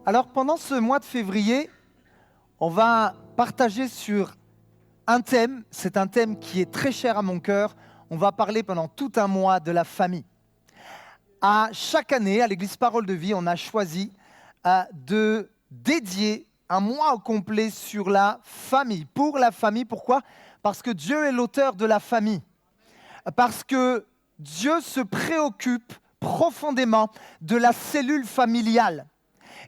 Alors pendant ce mois de février, on va partager sur un thème. C'est un thème qui est très cher à mon cœur. On va parler pendant tout un mois de la famille. À chaque année, à l'Église Parole de Vie, on a choisi de dédier un mois au complet sur la famille. Pour la famille, pourquoi ? Parce que Dieu est l'auteur de la famille. Parce que Dieu se préoccupe profondément de la cellule familiale.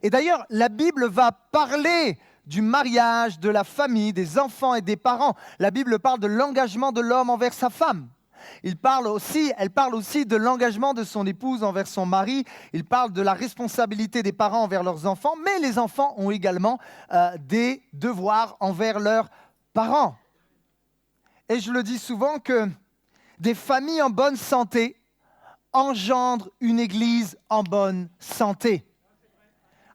Et d'ailleurs, la Bible va parler du mariage, de la famille, des enfants et des parents. La Bible parle de l'engagement de l'homme envers sa femme. Elle parle aussi de l'engagement de son épouse envers son mari. Il parle de la responsabilité des parents envers leurs enfants, mais les enfants ont également des devoirs envers leurs parents. Et je le dis souvent que des familles en bonne santé engendrent une église en bonne santé.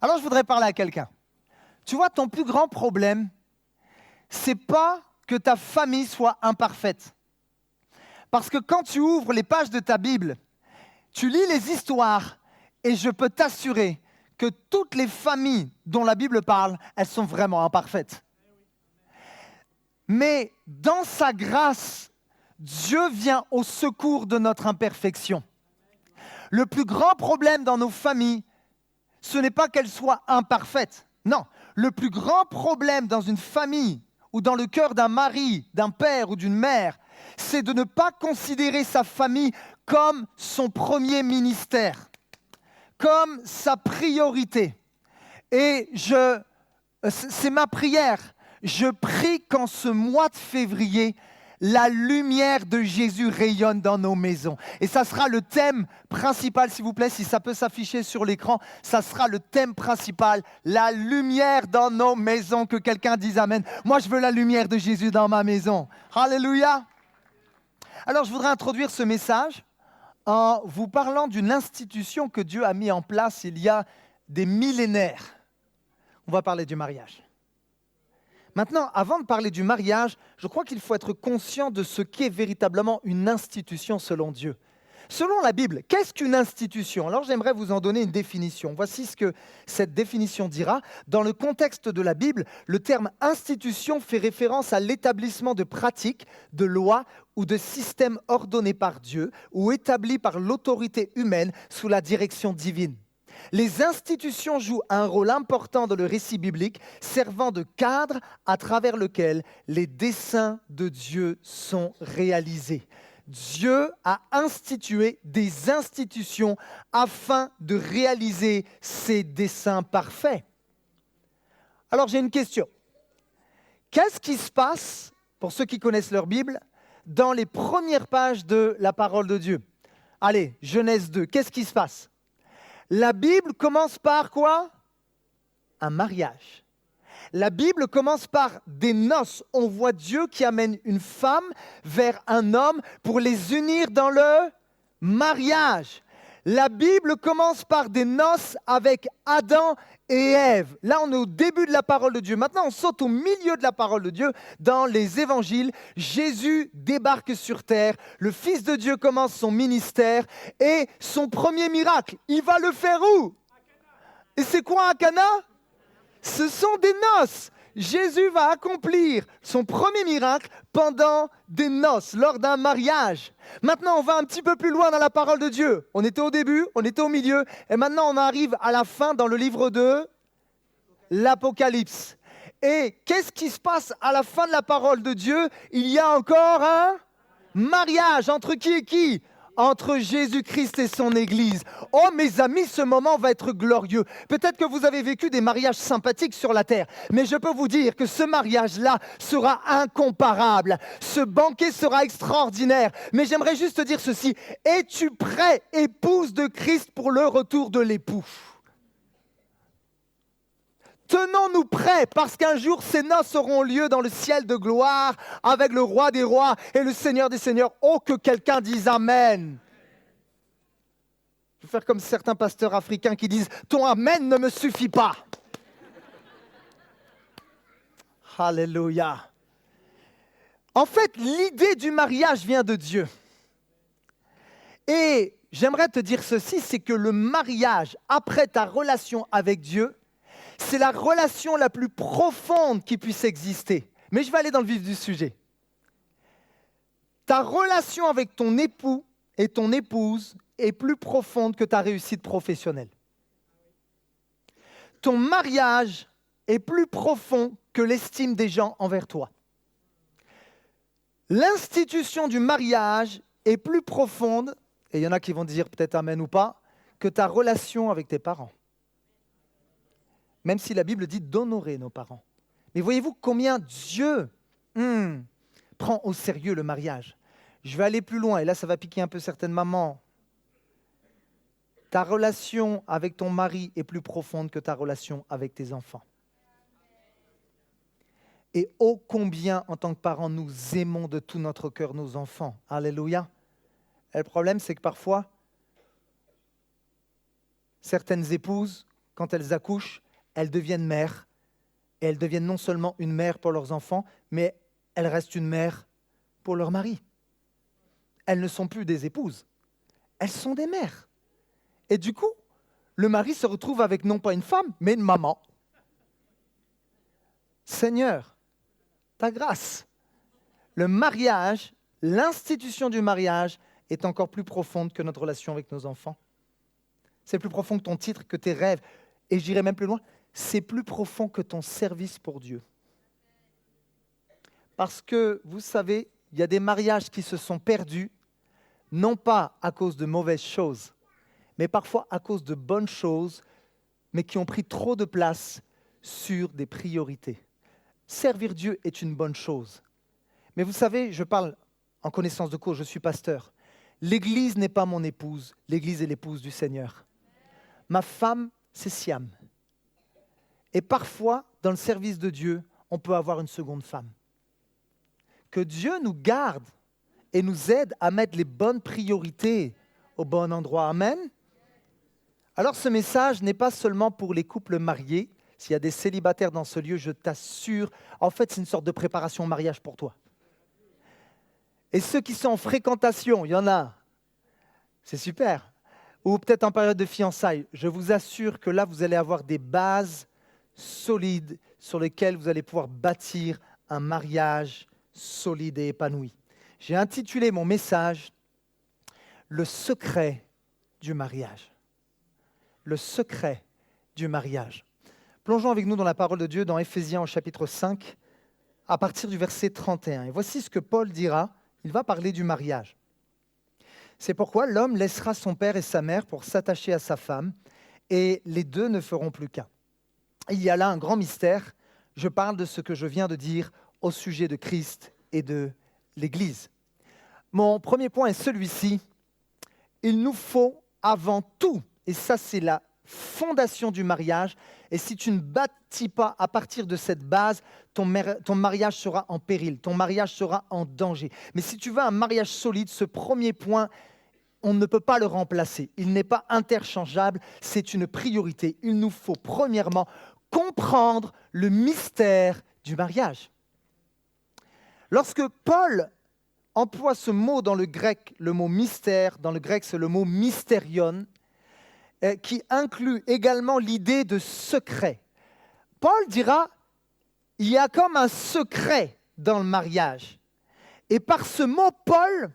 Alors je voudrais parler à quelqu'un. Tu vois, ton plus grand problème, c'est pas que ta famille soit imparfaite. Parce que quand tu ouvres les pages de ta Bible, tu lis les histoires et je peux t'assurer que toutes les familles dont la Bible parle, elles sont vraiment imparfaites. Mais dans sa grâce, Dieu vient au secours de notre imperfection. Le plus grand problème dans nos familles, ce n'est pas qu'elles soient imparfaites. Non, le plus grand problème dans une famille ou dans le cœur d'un mari, d'un père ou d'une mère, c'est de ne pas considérer sa famille comme son premier ministère, comme sa priorité. Et c'est ma prière. Je prie qu'en ce mois de février, la lumière de Jésus rayonne dans nos maisons. Et ça sera le thème principal, s'il vous plaît, si ça peut s'afficher sur l'écran, ça sera le thème principal, la lumière dans nos maisons. Que quelqu'un dise Amen. Moi, je veux la lumière de Jésus dans ma maison. Alléluia. Alors, je voudrais introduire ce message en vous parlant d'une institution que Dieu a mis en place il y a des millénaires. On va parler du mariage. Maintenant, avant de parler du mariage, je crois qu'il faut être conscient de ce qu'est véritablement une institution selon Dieu. Selon la Bible, qu'est-ce qu'une institution ? Alors j'aimerais vous en donner une définition. Voici ce que cette définition dira. Dans le contexte de la Bible, le terme institution fait référence à l'établissement de pratiques, de lois ou de systèmes ordonnés par Dieu ou établis par l'autorité humaine sous la direction divine. Les institutions jouent un rôle important dans le récit biblique, servant de cadre à travers lequel les desseins de Dieu sont réalisés. Dieu a institué des institutions afin de réaliser ses desseins parfaits. Alors j'ai une question. Qu'est-ce qui se passe, pour ceux qui connaissent leur Bible, dans les premières pages de la parole de Dieu ? Allez, Genèse 2, qu'est-ce qui se passe ? La Bible commence par quoi ? Un mariage. La Bible commence par des noces. On voit Dieu qui amène une femme vers un homme pour les unir dans le mariage. La Bible commence par des noces avec Adam et Ève. Là, on est au début de la parole de Dieu. Maintenant, on saute au milieu de la parole de Dieu. Dans les évangiles, Jésus débarque sur terre. Le Fils de Dieu commence son ministère. Et son premier miracle, il va le faire où ? Et c'est quoi à Cana ? Ce sont des noces. Jésus va accomplir son premier miracle pendant des noces, lors d'un mariage. Maintenant, on va un petit peu plus loin dans la parole de Dieu. On était au début, on était au milieu, et maintenant on arrive à la fin dans le livre de l'Apocalypse. Et qu'est-ce qui se passe à la fin de la parole de Dieu ? Il y a encore un mariage entre qui et qui ? Entre Jésus-Christ et son Église. Oh mes amis, ce moment va être glorieux. Peut-être que vous avez vécu des mariages sympathiques sur la terre, mais je peux vous dire que ce mariage-là sera incomparable. Ce banquet sera extraordinaire. Mais j'aimerais juste te dire ceci. Es-tu prêt, épouse de Christ, pour le retour de l'époux ? Tenons-nous prêts, parce qu'un jour, ces noces auront lieu dans le ciel de gloire, avec le roi des rois et le Seigneur des seigneurs. Oh, que quelqu'un dise Amen. Je vais faire comme certains pasteurs africains qui disent « Ton Amen ne me suffit pas ». Alléluia. En fait, l'idée du mariage vient de Dieu. Et j'aimerais te dire ceci, c'est que le mariage, après ta relation avec Dieu, c'est la relation la plus profonde qui puisse exister. Mais je vais aller dans le vif du sujet. Ta relation avec ton époux et ton épouse est plus profonde que ta réussite professionnelle. Ton mariage est plus profond que l'estime des gens envers toi. L'institution du mariage est plus profonde, et il y en a qui vont dire peut-être amen ou pas, que ta relation avec tes parents. Même si la Bible dit d'honorer nos parents. Mais voyez-vous combien Dieu prend au sérieux le mariage. Je vais aller plus loin, et là ça va piquer un peu certaines mamans. Ta relation avec ton mari est plus profonde que ta relation avec tes enfants. Et ô combien, en tant que parents, nous aimons de tout notre cœur nos enfants. Alléluia. Et le problème, c'est que parfois, certaines épouses, quand elles accouchent, elles deviennent mères. Et elles deviennent non seulement une mère pour leurs enfants, mais elles restent une mère pour leur mari. Elles ne sont plus des épouses, elles sont des mères. Et du coup, le mari se retrouve avec non pas une femme, mais une maman. Seigneur, ta grâce. Le mariage, l'institution du mariage est encore plus profonde que notre relation avec nos enfants. C'est plus profond que ton titre, que tes rêves. Et j'irai même plus loin, c'est plus profond que ton service pour Dieu. Parce que, vous savez, il y a des mariages qui se sont perdus, non pas à cause de mauvaises choses, mais parfois à cause de bonnes choses, mais qui ont pris trop de place sur des priorités. Servir Dieu est une bonne chose. Mais vous savez, je parle en connaissance de cause, je suis pasteur. L'Église n'est pas mon épouse, l'Église est l'épouse du Seigneur. Ma femme, c'est Siam. Et parfois, dans le service de Dieu, on peut avoir une seconde femme. Que Dieu nous garde et nous aide à mettre les bonnes priorités au bon endroit. Amen. Alors ce message n'est pas seulement pour les couples mariés. S'il y a des célibataires dans ce lieu, je t'assure, en fait, c'est une sorte de préparation au mariage pour toi. Et ceux qui sont en fréquentation, il y en a, c'est super. Ou peut-être en période de fiançailles, je vous assure que là, vous allez avoir des bases solides sur lesquelles vous allez pouvoir bâtir un mariage solide et épanoui. J'ai intitulé mon message « Le secret du mariage ». Le secret du mariage. Plongeons avec nous dans la parole de Dieu dans Éphésiens au chapitre 5, à partir du verset 31. Et voici ce que Paul dira, il va parler du mariage. C'est pourquoi l'homme laissera son père et sa mère pour s'attacher à sa femme, et les deux ne feront plus qu'un. Il y a là un grand mystère, je parle de ce que je viens de dire au sujet de Christ et de l'Église. Mon premier point est celui-ci, il nous faut avant tout, et ça c'est la fondation du mariage, et si tu ne bâtis pas à partir de cette base, ton mariage sera en péril, ton mariage sera en danger. Mais si tu veux un mariage solide, ce premier point, on ne peut pas le remplacer. Il n'est pas interchangeable, c'est une priorité. Il nous faut premièrement comprendre le mystère du mariage. Lorsque Paul emploie ce mot dans le grec, le mot mystère, dans le grec c'est le mot mystérion, qui inclut également l'idée de secret. Paul dira, il y a comme un secret dans le mariage. Et par ce mot, Paul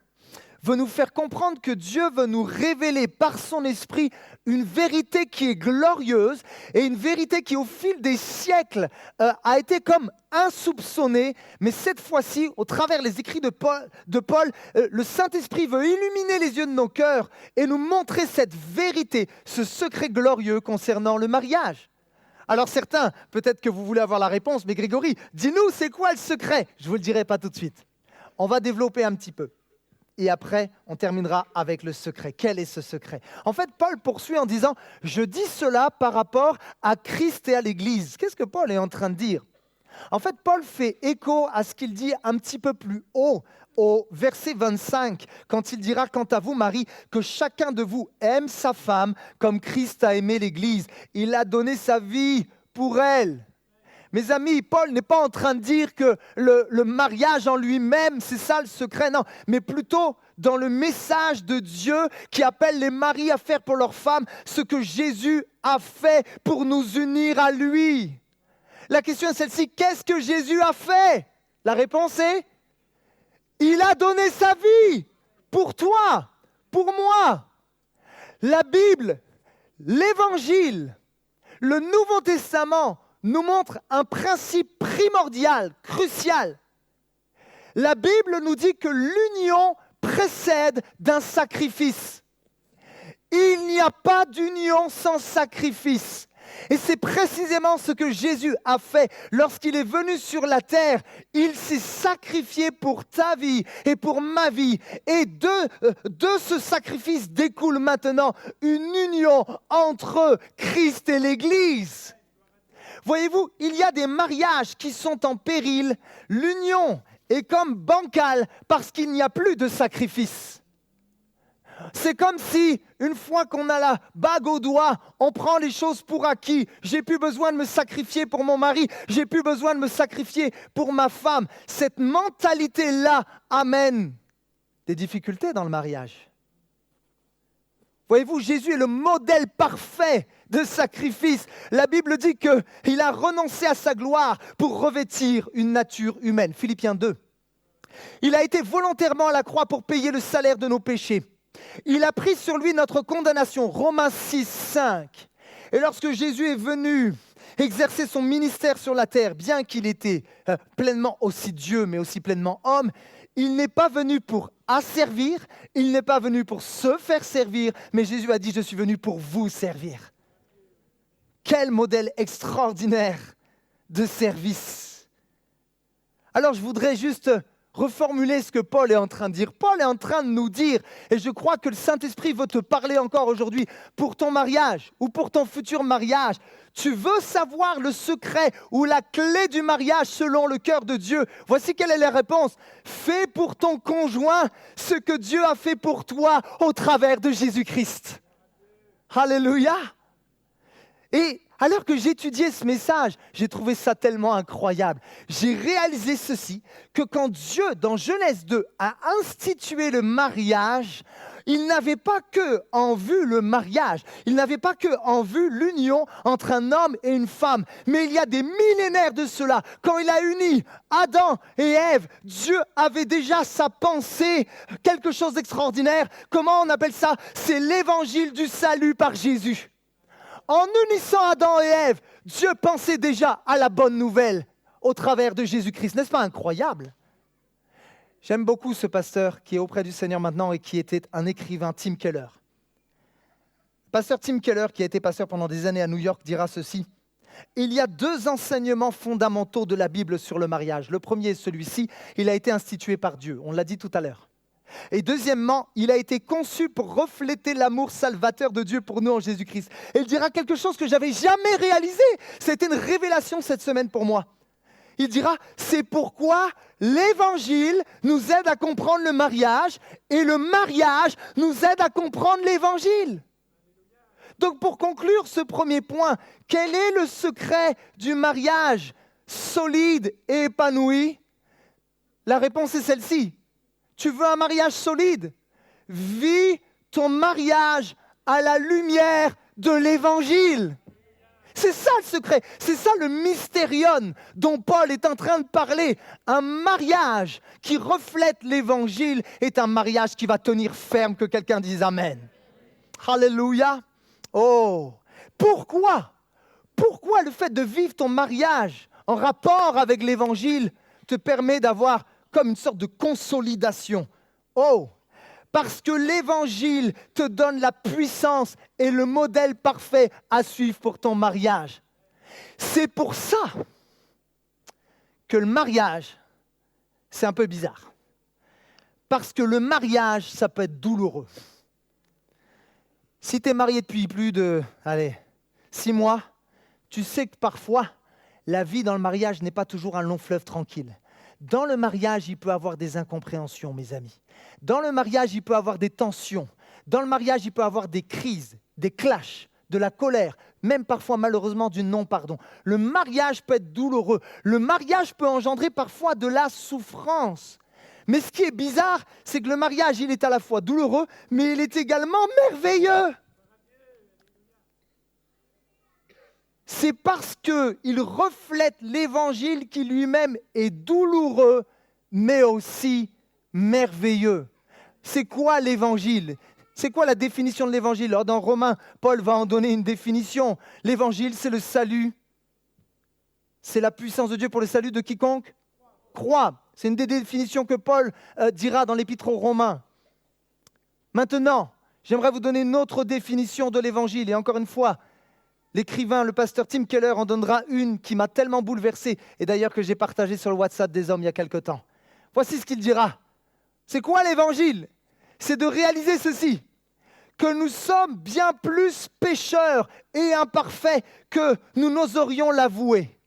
veut nous faire comprendre que Dieu veut nous révéler par son esprit une vérité qui est glorieuse et une vérité qui au fil des siècles a été comme insoupçonnée, mais cette fois-ci, au travers des écrits de Paul, le Saint-Esprit veut illuminer les yeux de nos cœurs et nous montrer cette vérité, ce secret glorieux concernant le mariage. Alors certains, peut-être que vous voulez avoir la réponse, mais Grégory, dis-nous, c'est quoi le secret? Je ne vous le dirai pas tout de suite. On va développer un petit peu. Et après, on terminera avec le secret. Quel est ce secret? En fait, Paul poursuit en disant, je dis cela par rapport à Christ et à l'Église. Qu'est-ce que Paul est en train de dire? En fait, Paul fait écho à ce qu'il dit un petit peu plus haut, au verset 25, quand il dira, quant à vous, Marie, que chacun de vous aime sa femme comme Christ a aimé l'Église. Il a donné sa vie pour elle. Mes amis, Paul n'est pas en train de dire que le mariage en lui-même, c'est ça le secret, non. Mais plutôt dans le message de Dieu qui appelle les maris à faire pour leurs femmes ce que Jésus a fait pour nous unir à lui. La question est celle-ci, qu'est-ce que Jésus a fait? La réponse est, il a donné sa vie pour toi, pour moi. La Bible, l'Évangile, le Nouveau Testament nous montre un principe primordial, crucial. La Bible nous dit que l'union précède d'un sacrifice. Il n'y a pas d'union sans sacrifice. Et c'est précisément ce que Jésus a fait lorsqu'il est venu sur la terre. Il s'est sacrifié pour ta vie et pour ma vie. Et de ce sacrifice découle maintenant une union entre Christ et l'Église. Voyez-vous, il y a des mariages qui sont en péril. L'union est comme bancale parce qu'il n'y a plus de sacrifice. C'est comme si, une fois qu'on a la bague au doigt, on prend les choses pour acquis. J'ai plus besoin de me sacrifier pour mon mari, j'ai plus besoin de me sacrifier pour ma femme. Cette mentalité-là amène des difficultés dans le mariage. Voyez-vous, Jésus est le modèle parfait de sacrifice. La Bible dit qu'il a renoncé à sa gloire pour revêtir une nature humaine. Philippiens 2. Il a été volontairement à la croix pour payer le salaire de nos péchés. Il a pris sur lui notre condamnation. Romains 6, 5. Et lorsque Jésus est venu exercer son ministère sur la terre, bien qu'il était pleinement aussi Dieu, mais aussi pleinement homme, il n'est pas venu pour asservir, il n'est pas venu pour se faire servir, mais Jésus a dit, je suis venu pour vous servir. Quel modèle extraordinaire de service. Alors je voudrais juste reformuler ce que Paul est en train de dire. Paul est en train de nous dire, et je crois que le Saint-Esprit veut te parler encore aujourd'hui, pour ton mariage ou pour ton futur mariage. Tu veux savoir le secret ou la clé du mariage selon le cœur de Dieu. Voici quelle est la réponse. Fais pour ton conjoint ce que Dieu a fait pour toi au travers de Jésus-Christ. Alléluia. Et alors que j'étudiais ce message, j'ai trouvé ça tellement incroyable. J'ai réalisé ceci, que quand Dieu, dans Genèse 2, a institué le mariage, il n'avait pas que en vue le mariage, il n'avait pas que en vue l'union entre un homme et une femme, mais il y a des millénaires de cela, quand il a uni Adam et Ève, Dieu avait déjà sa pensée, quelque chose d'extraordinaire. Comment on appelle ça? C'est l'évangile du salut par Jésus. En unissant Adam et Ève, Dieu pensait déjà à la bonne nouvelle au travers de Jésus-Christ. N'est-ce pas incroyable? J'aime beaucoup ce pasteur qui est auprès du Seigneur maintenant et qui était un écrivain, Tim Keller. Pasteur Tim Keller, qui a été pasteur pendant des années à New York, dira ceci. Il y a 2 enseignements fondamentaux de la Bible sur le mariage. Le premier est celui-ci, il a été institué par Dieu, on l'a dit tout à l'heure. Et deuxièmement, il a été conçu pour refléter l'amour salvateur de Dieu pour nous en Jésus-Christ. Et il dira quelque chose que je n'avais jamais réalisé. C'était une révélation cette semaine pour moi. Il dira, c'est pourquoi l'Évangile nous aide à comprendre le mariage et le mariage nous aide à comprendre l'Évangile. Donc pour conclure ce premier point, quel est le secret du mariage solide et épanoui? La réponse est celle-ci. Tu veux un mariage solide? Vis ton mariage à la lumière de l'Évangile. C'est ça le secret, c'est ça le mystérium dont Paul est en train de parler. Un mariage qui reflète l'Évangile est un mariage qui va tenir ferme, que quelqu'un dise Amen. Alléluia. Oh, pourquoi le fait de vivre ton mariage en rapport avec l'Évangile te permet d'avoir comme une sorte de consolidation? Oh, parce que l'Évangile te donne la puissance et le modèle parfait à suivre pour ton mariage. C'est pour ça que le mariage, c'est un peu bizarre. Parce que le mariage, ça peut être douloureux. Si tu es marié depuis plus de 6 mois, tu sais que parfois, la vie dans le mariage n'est pas toujours un long fleuve tranquille. Dans le mariage, il peut y avoir des incompréhensions, mes amis. Dans le mariage, il peut y avoir des tensions. Dans le mariage, il peut y avoir des crises, des clashs, de la colère, même parfois malheureusement du non-pardon. Le mariage peut être douloureux. Le mariage peut engendrer parfois de la souffrance. Mais ce qui est bizarre, c'est que le mariage, il est à la fois douloureux, mais il est également merveilleux. C'est parce qu'il reflète l'Évangile qui lui-même est douloureux, mais aussi merveilleux. C'est quoi l'Évangile ? C'est quoi la définition de l'Évangile ? Alors dans Romains, Paul va en donner une définition. L'Évangile, c'est le salut. C'est la puissance de Dieu pour le salut de quiconque croit. C'est une des définitions que Paul dira dans l'Épître aux Romains. Maintenant, j'aimerais vous donner une autre définition de l'Évangile. Et encore une fois, l'écrivain, le pasteur Tim Keller en donnera une qui m'a tellement bouleversé, et d'ailleurs que j'ai partagée sur le WhatsApp des hommes il y a quelque temps. Voici ce qu'il dira. C'est quoi l'Évangile ? C'est de réaliser ceci, que nous sommes bien plus pécheurs et imparfaits que nous n'oserions l'avouer.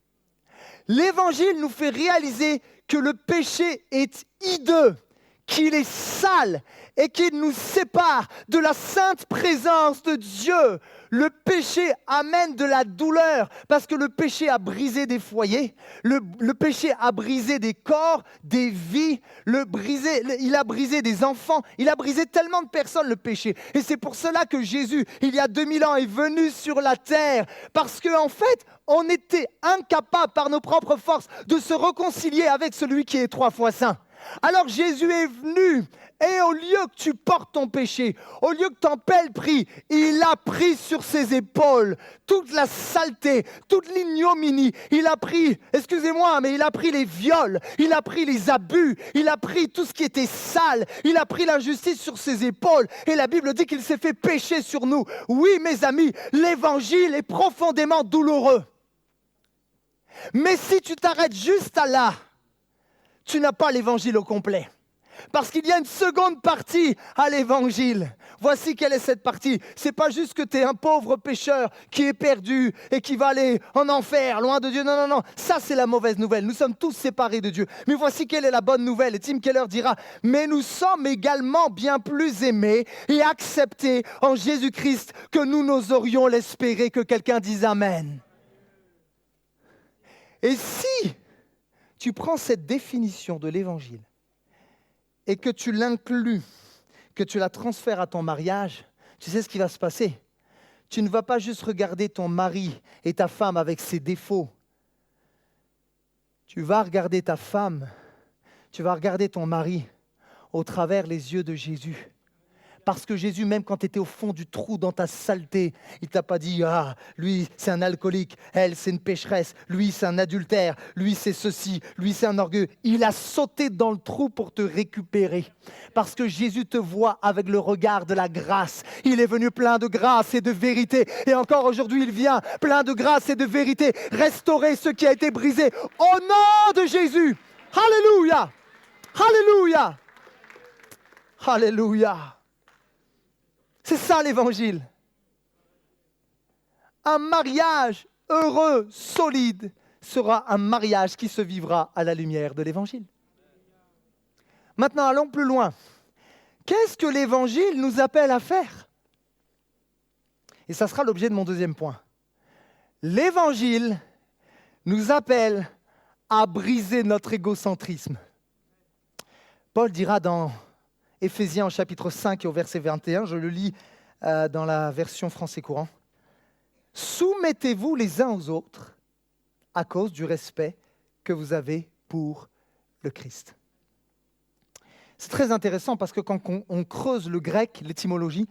L'Évangile nous fait réaliser que le péché est hideux, qu'il est sale et qu'il nous sépare de la sainte présence de Dieu. Le péché amène de la douleur parce que le péché a brisé des foyers, le péché a brisé des corps, des vies, il a brisé des enfants, il a brisé tellement de personnes le péché. Et c'est pour cela que Jésus, il y a 2000 ans, est venu sur la terre parce qu'en fait, on était incapable par nos propres forces de se réconcilier avec celui qui est 3 fois saint. Alors Jésus est venu et au lieu que tu portes ton péché, au lieu que tu en paies le prix, il a pris sur ses épaules toute la saleté, toute l'ignominie. Il a pris, excusez-moi, mais il a pris les viols, il a pris les abus, il a pris tout ce qui était sale, il a pris l'injustice sur ses épaules. Et la Bible dit qu'il s'est fait pécher sur nous. Oui, mes amis, l'évangile est profondément douloureux. Mais si tu t'arrêtes juste à là, tu n'as pas l'évangile au complet. Parce qu'il y a une seconde partie à l'évangile. Voici quelle est cette partie. Ce n'est pas juste que tu es un pauvre pécheur qui est perdu et qui va aller en enfer, loin de Dieu. Non, non, non. Ça, c'est la mauvaise nouvelle. Nous sommes tous séparés de Dieu. Mais voici quelle est la bonne nouvelle. Et Tim Keller dira, mais nous sommes également bien plus aimés et acceptés en Jésus-Christ que nous n'oserions l'espérer. Que quelqu'un dise Amen. Et si tu prends cette définition de l'évangile et que tu l'inclus, que tu la transfères à ton mariage, tu sais ce qui va se passer. Tu ne vas pas juste regarder ton mari et ta femme avec ses défauts. Tu vas regarder ta femme, tu vas regarder ton mari au travers les yeux de Jésus. Parce que Jésus, même quand tu étais au fond du trou dans ta saleté, il ne t'a pas dit « Ah, lui, c'est un alcoolique, elle, c'est une pécheresse, lui, c'est un adultère, lui, c'est ceci, lui, c'est un orgueilleux. » Il a sauté dans le trou pour te récupérer. Parce que Jésus te voit avec le regard de la grâce. Il est venu plein de grâce et de vérité. Et encore aujourd'hui, il vient plein de grâce et de vérité, restaurer ce qui a été brisé. Au nom de Jésus. Alléluia. Alléluia. Alléluia. C'est ça l'évangile. Un mariage heureux, solide, sera un mariage qui se vivra à la lumière de l'évangile. Maintenant, allons plus loin. Qu'est-ce que l'évangile nous appelle à faire ? Et ça sera l'objet de mon deuxième point. L'évangile nous appelle à briser notre égocentrisme. Paul dira dans Éphésiens au chapitre 5 et au verset 21, je le lis dans la version français courant. « Soumettez-vous les uns aux autres à cause du respect que vous avez pour le Christ. » C'est très intéressant parce que quand on creuse le grec, l'étymologie,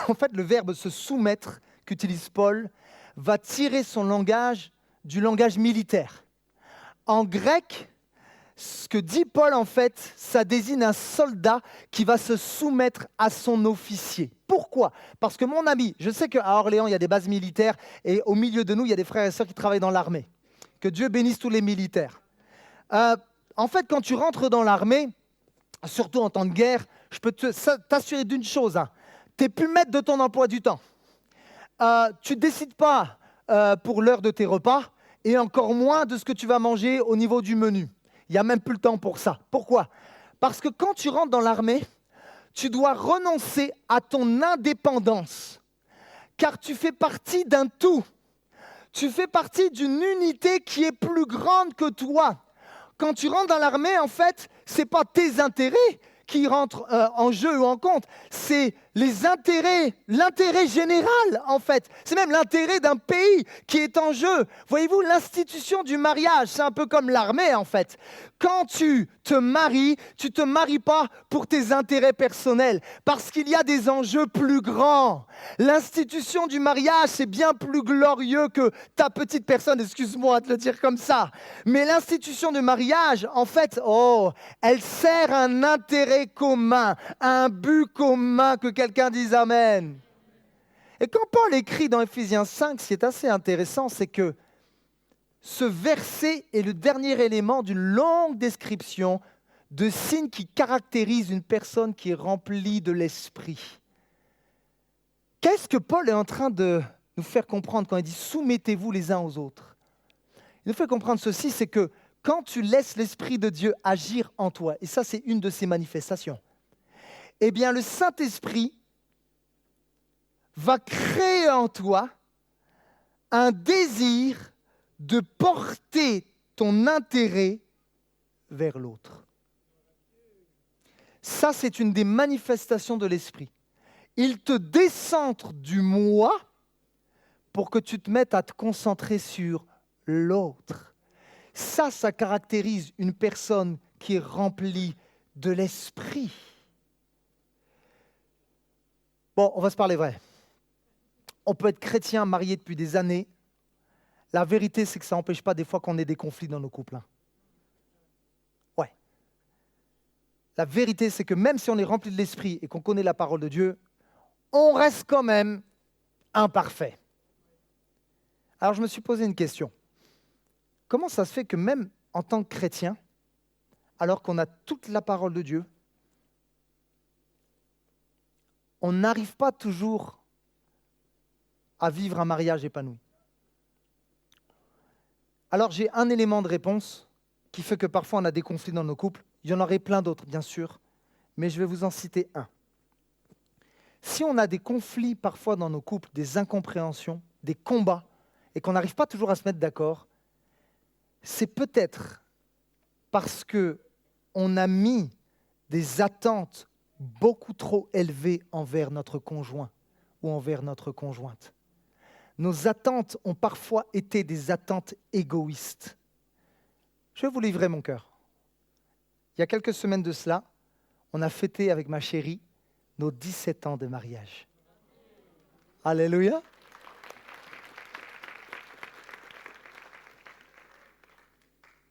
en fait le verbe se soumettre qu'utilise Paul va tirer son langage du langage militaire. En grec, ce que dit Paul, en fait, ça désigne un soldat qui va se soumettre à son officier. Pourquoi ? Parce que mon ami, je sais qu'à Orléans, il y a des bases militaires et au milieu de nous, il y a des frères et sœurs qui travaillent dans l'armée. Que Dieu bénisse tous les militaires. En fait, quand tu rentres dans l'armée, surtout en temps de guerre, je peux t'assurer d'une chose. Tu n'es plus maître de ton emploi du temps. Tu ne décides pas pour l'heure de tes repas et encore moins de ce que tu vas manger au niveau du menu. Il n'y a même plus le temps pour ça. Pourquoi ? Parce que quand tu rentres dans l'armée, tu dois renoncer à ton indépendance. car tu fais partie d'un tout. Tu fais partie d'une unité qui est plus grande que toi. Quand tu rentres dans l'armée, en fait, ce n'est pas tes intérêts qui rentrent en jeu ou en compte, c'est les intérêts, l'intérêt général, en fait. C'est même l'intérêt d'un pays qui est en jeu. Voyez-vous, l'institution du mariage, c'est un peu comme l'armée, en fait. Quand tu te maries pas pour tes intérêts personnels, parce qu'il y a des enjeux plus grands. L'institution du mariage, c'est bien plus glorieux que ta petite personne, excuse-moi de le dire comme ça. Mais l'institution du mariage, en fait, elle sert un intérêt commun, un but commun, que quelqu'un dise Amen. Et quand Paul écrit dans Éphésiens 5, ce qui est assez intéressant, c'est que ce verset est le dernier élément d'une longue description de signes qui caractérisent une personne qui est remplie de l'esprit. Qu'est-ce que Paul est en train de nous faire comprendre quand il dit « soumettez-vous les uns aux autres ». Il nous fait comprendre ceci, c'est que quand tu laisses l'Esprit de Dieu agir en toi, et ça c'est une de ses manifestations, eh bien le Saint-Esprit va créer en toi un désir de porter ton intérêt vers l'autre. Ça, c'est une des manifestations de l'Esprit. Il te décentre du moi pour que tu te mettes à te concentrer sur l'autre. Ça caractérise une personne qui est remplie de l'Esprit. Bon, on va se parler vrai. On peut être chrétien, marié depuis des années. La vérité, c'est que ça n'empêche pas des fois qu'on ait des conflits dans nos couples. Ouais. La vérité, c'est que même si on est rempli de l'Esprit et qu'on connaît la parole de Dieu, on reste quand même imparfait. Alors je me suis posé une question. Comment ça se fait que même en tant que chrétien, alors qu'on a toute la parole de Dieu, on n'arrive pas toujours à vivre un mariage épanoui? Alors j'ai un élément de réponse qui fait que parfois on a des conflits dans nos couples. Il y en aurait plein d'autres, bien sûr, mais je vais vous en citer un. Si on a des conflits parfois dans nos couples, des incompréhensions, des combats, et qu'on n'arrive pas toujours à se mettre d'accord, c'est peut-être parce qu'on a mis des attentes beaucoup trop élevées envers notre conjoint ou envers notre conjointe. Nos attentes ont parfois été des attentes égoïstes. Je vais vous livrer mon cœur. Il y a quelques semaines de cela, on a fêté avec ma chérie nos 17 ans de mariage. Alléluia.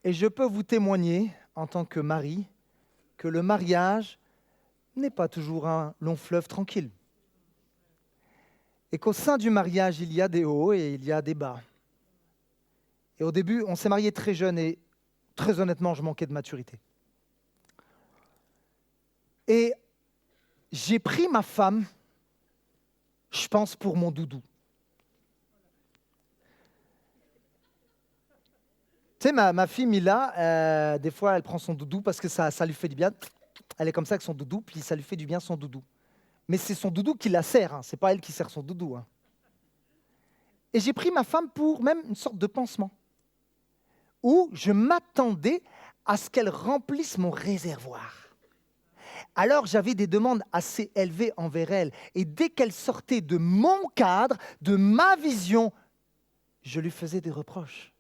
Et je peux vous témoigner, en tant que mari, que le mariage n'est pas toujours un long fleuve tranquille. Et qu'au sein du mariage, il y a des hauts et il y a des bas. Et au début, on s'est mariés très jeunes et très honnêtement, je manquais de maturité. Et j'ai pris ma femme, je pense, pour mon doudou. Tu sais, ma fille Mila, des fois, elle prend son doudou parce que ça lui fait du bien. Elle est comme ça avec son doudou, puis ça lui fait du bien son doudou. Mais c'est son doudou qui la sert, ce n'est pas elle qui sert son doudou. Et j'ai pris ma femme pour même une sorte de pansement, où je m'attendais à ce qu'elle remplisse mon réservoir. Alors j'avais des demandes assez élevées envers elle. Et dès qu'elle sortait de mon cadre, de ma vision, je lui faisais des reproches.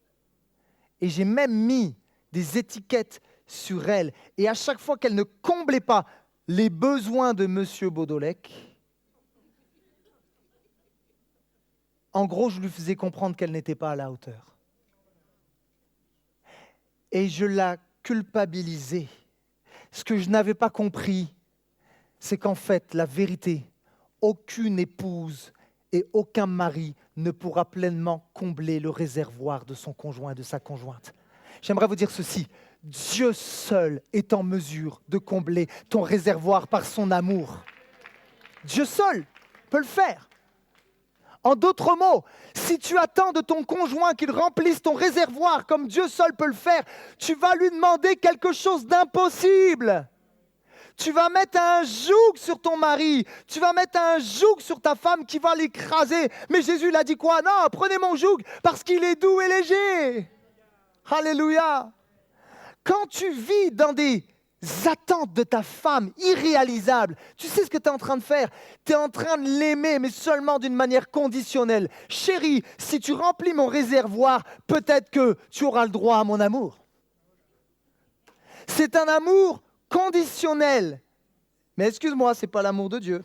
Et j'ai même mis des étiquettes sur elle. Et à chaque fois qu'elle ne comblait pas les besoins de M. Baudolec, en gros, je lui faisais comprendre qu'elle n'était pas à la hauteur. Et je la culpabilisais. Ce que je n'avais pas compris, c'est qu'en fait, la vérité, aucune épouse et aucun mari ne pourra pleinement combler le réservoir de son conjoint et de sa conjointe. J'aimerais vous dire ceci, Dieu seul est en mesure de combler ton réservoir par son amour. Dieu seul peut le faire. En d'autres mots, si tu attends de ton conjoint qu'il remplisse ton réservoir comme Dieu seul peut le faire, tu vas lui demander quelque chose d'impossible. Tu vas mettre un joug sur ton mari. Tu vas mettre un joug sur ta femme qui va l'écraser. Mais Jésus l'a dit quoi? Non, prenez mon joug parce qu'il est doux et léger. Alléluia. Quand tu vis dans des attentes de ta femme irréalisables, tu sais ce que tu es en train de faire? Tu es en train de l'aimer, mais seulement d'une manière conditionnelle. Chérie, si tu remplis mon réservoir, peut-être que tu auras le droit à mon amour. C'est un amour conditionnel. Mais excuse-moi, ce n'est pas l'amour de Dieu.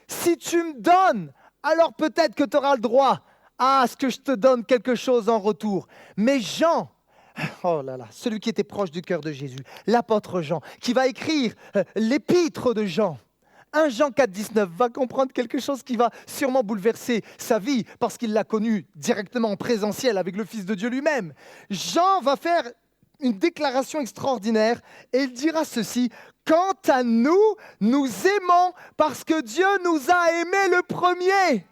Si tu me donnes, alors peut-être que tu auras le droit à ce que je te donne quelque chose en retour. Mais Jean, oh là là, celui qui était proche du cœur de Jésus, l'apôtre Jean, qui va écrire l'épître de Jean, 1 Jean 4, 19, va comprendre quelque chose qui va sûrement bouleverser sa vie parce qu'il l'a connu directement en présentiel avec le Fils de Dieu lui-même. Jean va faire une déclaration extraordinaire et il dira ceci: « Quant à nous, nous aimons parce que Dieu nous a aimés le premier. »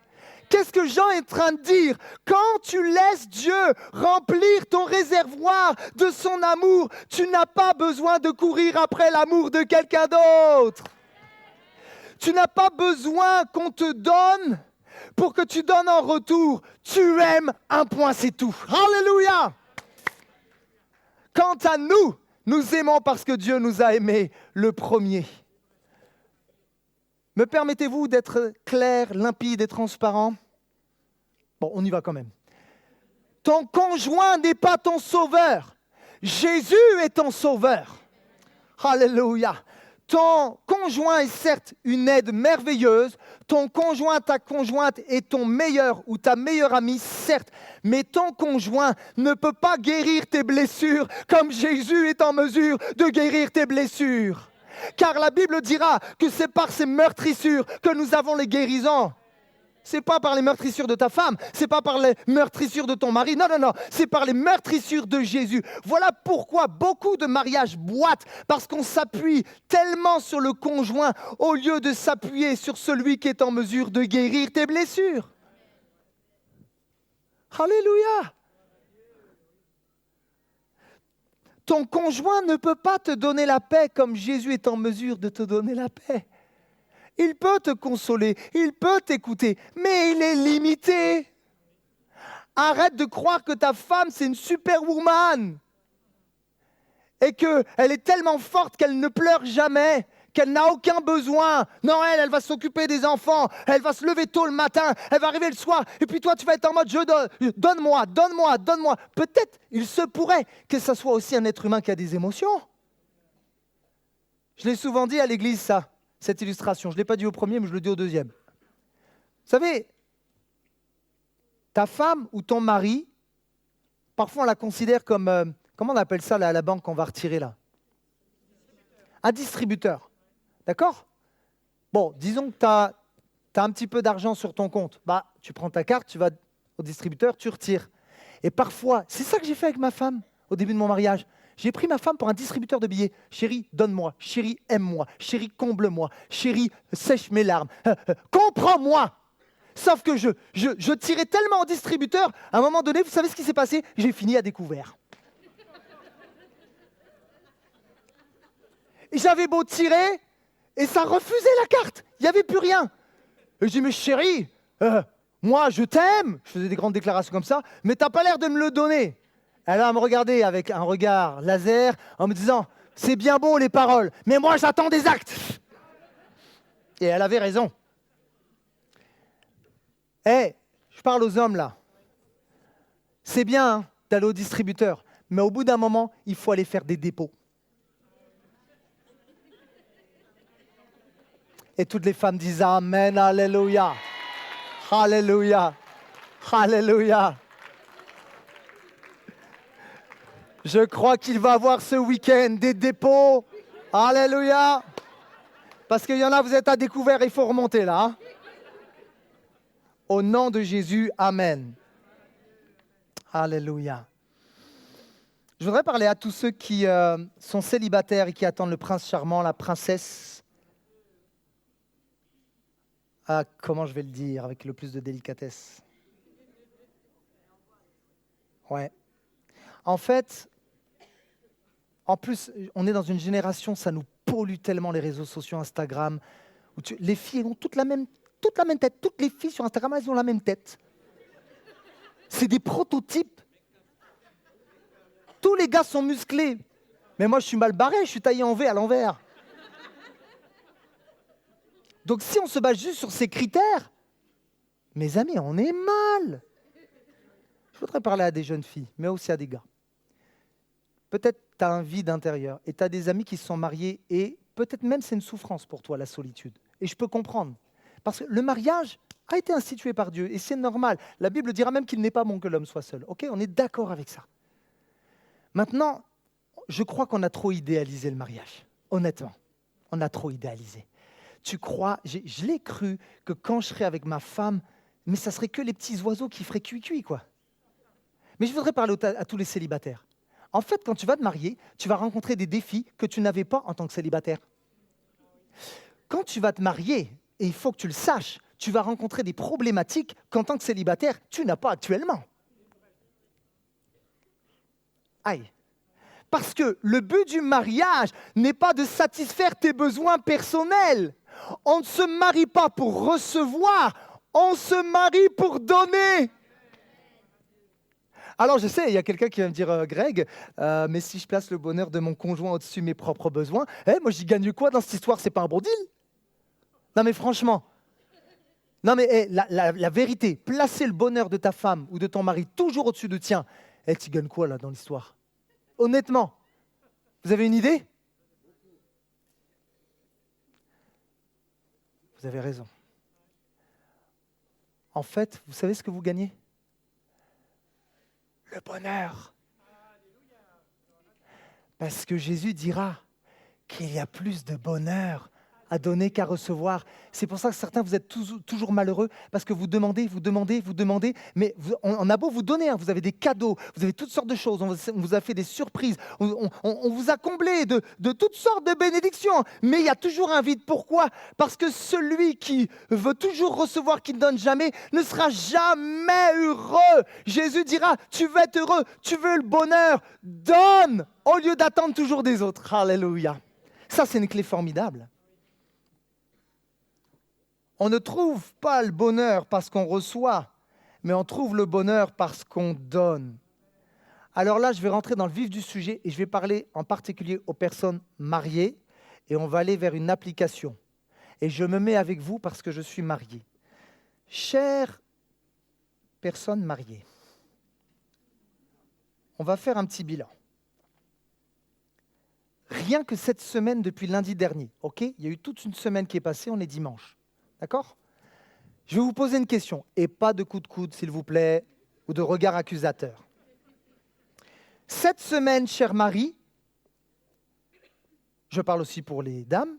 Qu'est-ce que Jean est en train de dire? Quand tu laisses Dieu remplir ton réservoir de son amour, tu n'as pas besoin de courir après l'amour de quelqu'un d'autre. Tu n'as pas besoin qu'on te donne pour que tu donnes en retour. Tu aimes, un point, c'est tout. Alléluia! Quant à nous, nous aimons parce que Dieu nous a aimés le premier. Me permettez-vous d'être clair, limpide et transparent? Bon, on y va quand même. Ton conjoint n'est pas ton sauveur. Jésus est ton sauveur. Alléluia. Ton conjoint est certes une aide merveilleuse. Ton conjoint, ta conjointe est ton meilleur ou ta meilleure amie, certes. Mais ton conjoint ne peut pas guérir tes blessures comme Jésus est en mesure de guérir tes blessures. Car la Bible dira que c'est par ces meurtrissures que nous avons les guérisons. C'est pas par les meurtrissures de ta femme, c'est pas par les meurtrissures de ton mari, non, non, non, c'est par les meurtrissures de Jésus. Voilà pourquoi beaucoup de mariages boitent, parce qu'on s'appuie tellement sur le conjoint au lieu de s'appuyer sur celui qui est en mesure de guérir tes blessures. Alléluia! Ton conjoint ne peut pas te donner la paix comme Jésus est en mesure de te donner la paix. Il peut te consoler, il peut t'écouter, mais il est limité. Arrête de croire que ta femme, c'est une superwoman et qu'elle est tellement forte qu'elle ne pleure jamais, qu'elle n'a aucun besoin. Non, elle va s'occuper des enfants, elle va se lever tôt le matin, elle va arriver le soir, et puis toi, tu vas être en mode « je donne, donne-moi, donne-moi, donne-moi ». Peut-être, il se pourrait que ça soit aussi un être humain qui a des émotions. Je l'ai souvent dit à l'église, ça. Cette illustration. Je ne l'ai pas dit au premier, mais je le dis au deuxième. Vous savez, ta femme ou ton mari, parfois on la considère comme, comment on appelle ça là, à la banque qu'on va retirer là? Un distributeur. D'accord? Bon, disons que tu as un petit peu d'argent sur ton compte. Bah, tu prends ta carte, tu vas au distributeur, tu retires. Et parfois, c'est ça que j'ai fait avec ma femme au début de mon mariage. J'ai pris ma femme pour un distributeur de billets. Chérie, donne-moi. Chérie, aime-moi. Chérie, comble-moi. Chérie, sèche mes larmes. Comprends-moi. Sauf que je tirais tellement au distributeur, à un moment donné, vous savez ce qui s'est passé? J'ai fini à découvert. Et j'avais beau tirer, et ça refusait la carte. Il n'y avait plus rien. Et je dis, mais chérie, moi, je t'aime. Je faisais des grandes déclarations comme ça, mais tu n'as pas l'air de me le donner. Elle va me regarder avec un regard laser en me disant « C'est bien beau les paroles, mais moi j'attends des actes !» Et elle avait raison. Je parle aux hommes là. C'est bien d'aller au distributeur, mais au bout d'un moment, il faut aller faire des dépôts. Et toutes les femmes disent « Amen, Alléluia, Alléluia, Alléluia !» Je crois qu'il va avoir ce week-end des dépôts. Alléluia. Parce qu'il y en a, vous êtes à découvert, il faut remonter là. Hein? Au nom de Jésus, Amen. Alléluia. Je voudrais parler à tous ceux qui sont célibataires et qui attendent le prince charmant, la princesse. Ah, comment je vais le dire avec le plus de délicatesse? Ouais. En fait, en plus, on est dans une génération, ça nous pollue tellement les réseaux sociaux, Instagram. Les filles, elles ont toute la même tête. Toutes les filles sur Instagram, elles ont la même tête. C'est des prototypes. Tous les gars sont musclés. Mais moi, je suis mal barré, je suis taillé en V à l'envers. Donc si on se base juste sur ces critères, mes amis, on est mal. Je voudrais parler à des jeunes filles, mais aussi à des gars. Peut-être tu as un vide intérieur et tu as des amis qui se sont mariés et peut-être même c'est une souffrance pour toi, la solitude. Et je peux comprendre. Parce que le mariage a été institué par Dieu et c'est normal. La Bible dira même qu'il n'est pas bon que l'homme soit seul. Ok, on est d'accord avec ça. Maintenant, je crois qu'on a trop idéalisé le mariage. Honnêtement, on a trop idéalisé. Tu crois, je l'ai cru, que quand je serais avec ma femme, mais ça serait que les petits oiseaux qui feraient cuit-cuit, quoi. Mais je voudrais parler à tous les célibataires. En fait, quand tu vas te marier, tu vas rencontrer des défis que tu n'avais pas en tant que célibataire. Quand tu vas te marier, et il faut que tu le saches, tu vas rencontrer des problématiques qu'en tant que célibataire, tu n'as pas actuellement. Aïe. Parce que le but du mariage n'est pas de satisfaire tes besoins personnels. On ne se marie pas pour recevoir, on se marie pour donner. Alors je sais, il y a quelqu'un qui va me dire, Greg, mais si je place le bonheur de mon conjoint au-dessus de mes propres besoins, moi j'y gagne quoi dans cette histoire? C'est pas un bon deal? Non mais franchement, non mais la vérité, placer le bonheur de ta femme ou de ton mari toujours au-dessus de tien, tu gagnes quoi là dans l'histoire? Honnêtement, vous avez une idée? Vous avez raison. En fait, vous savez ce que vous gagnez? Le bonheur. Parce que Jésus dira qu'il y a plus de bonheur à donner qu'à recevoir. C'est pour ça que certains, vous êtes toujours malheureux, parce que vous demandez, mais on a beau vous donner, vous avez des cadeaux, vous avez toutes sortes de choses, on vous a fait des surprises, on vous a comblé de toutes sortes de bénédictions, mais il y a toujours un vide. Pourquoi? Parce que celui qui veut toujours recevoir, qui ne donne jamais, ne sera jamais heureux. Jésus dira, tu veux être heureux, tu veux le bonheur, donne au lieu d'attendre toujours des autres. Alléluia. Ça, c'est une clé formidable. On ne trouve pas le bonheur parce qu'on reçoit, mais on trouve le bonheur parce qu'on donne. Alors là, je vais rentrer dans le vif du sujet et je vais parler en particulier aux personnes mariées et on va aller vers une application. Et je me mets avec vous parce que je suis marié. Chères personnes mariées, on va faire un petit bilan. Rien que cette semaine depuis lundi dernier, ok? Il y a eu toute une semaine qui est passée, on est dimanche. D'accord? Je vais vous poser une question, et pas de coup de coude, s'il vous plaît, ou de regard accusateur. Cette semaine, chère Marie, je parle aussi pour les dames,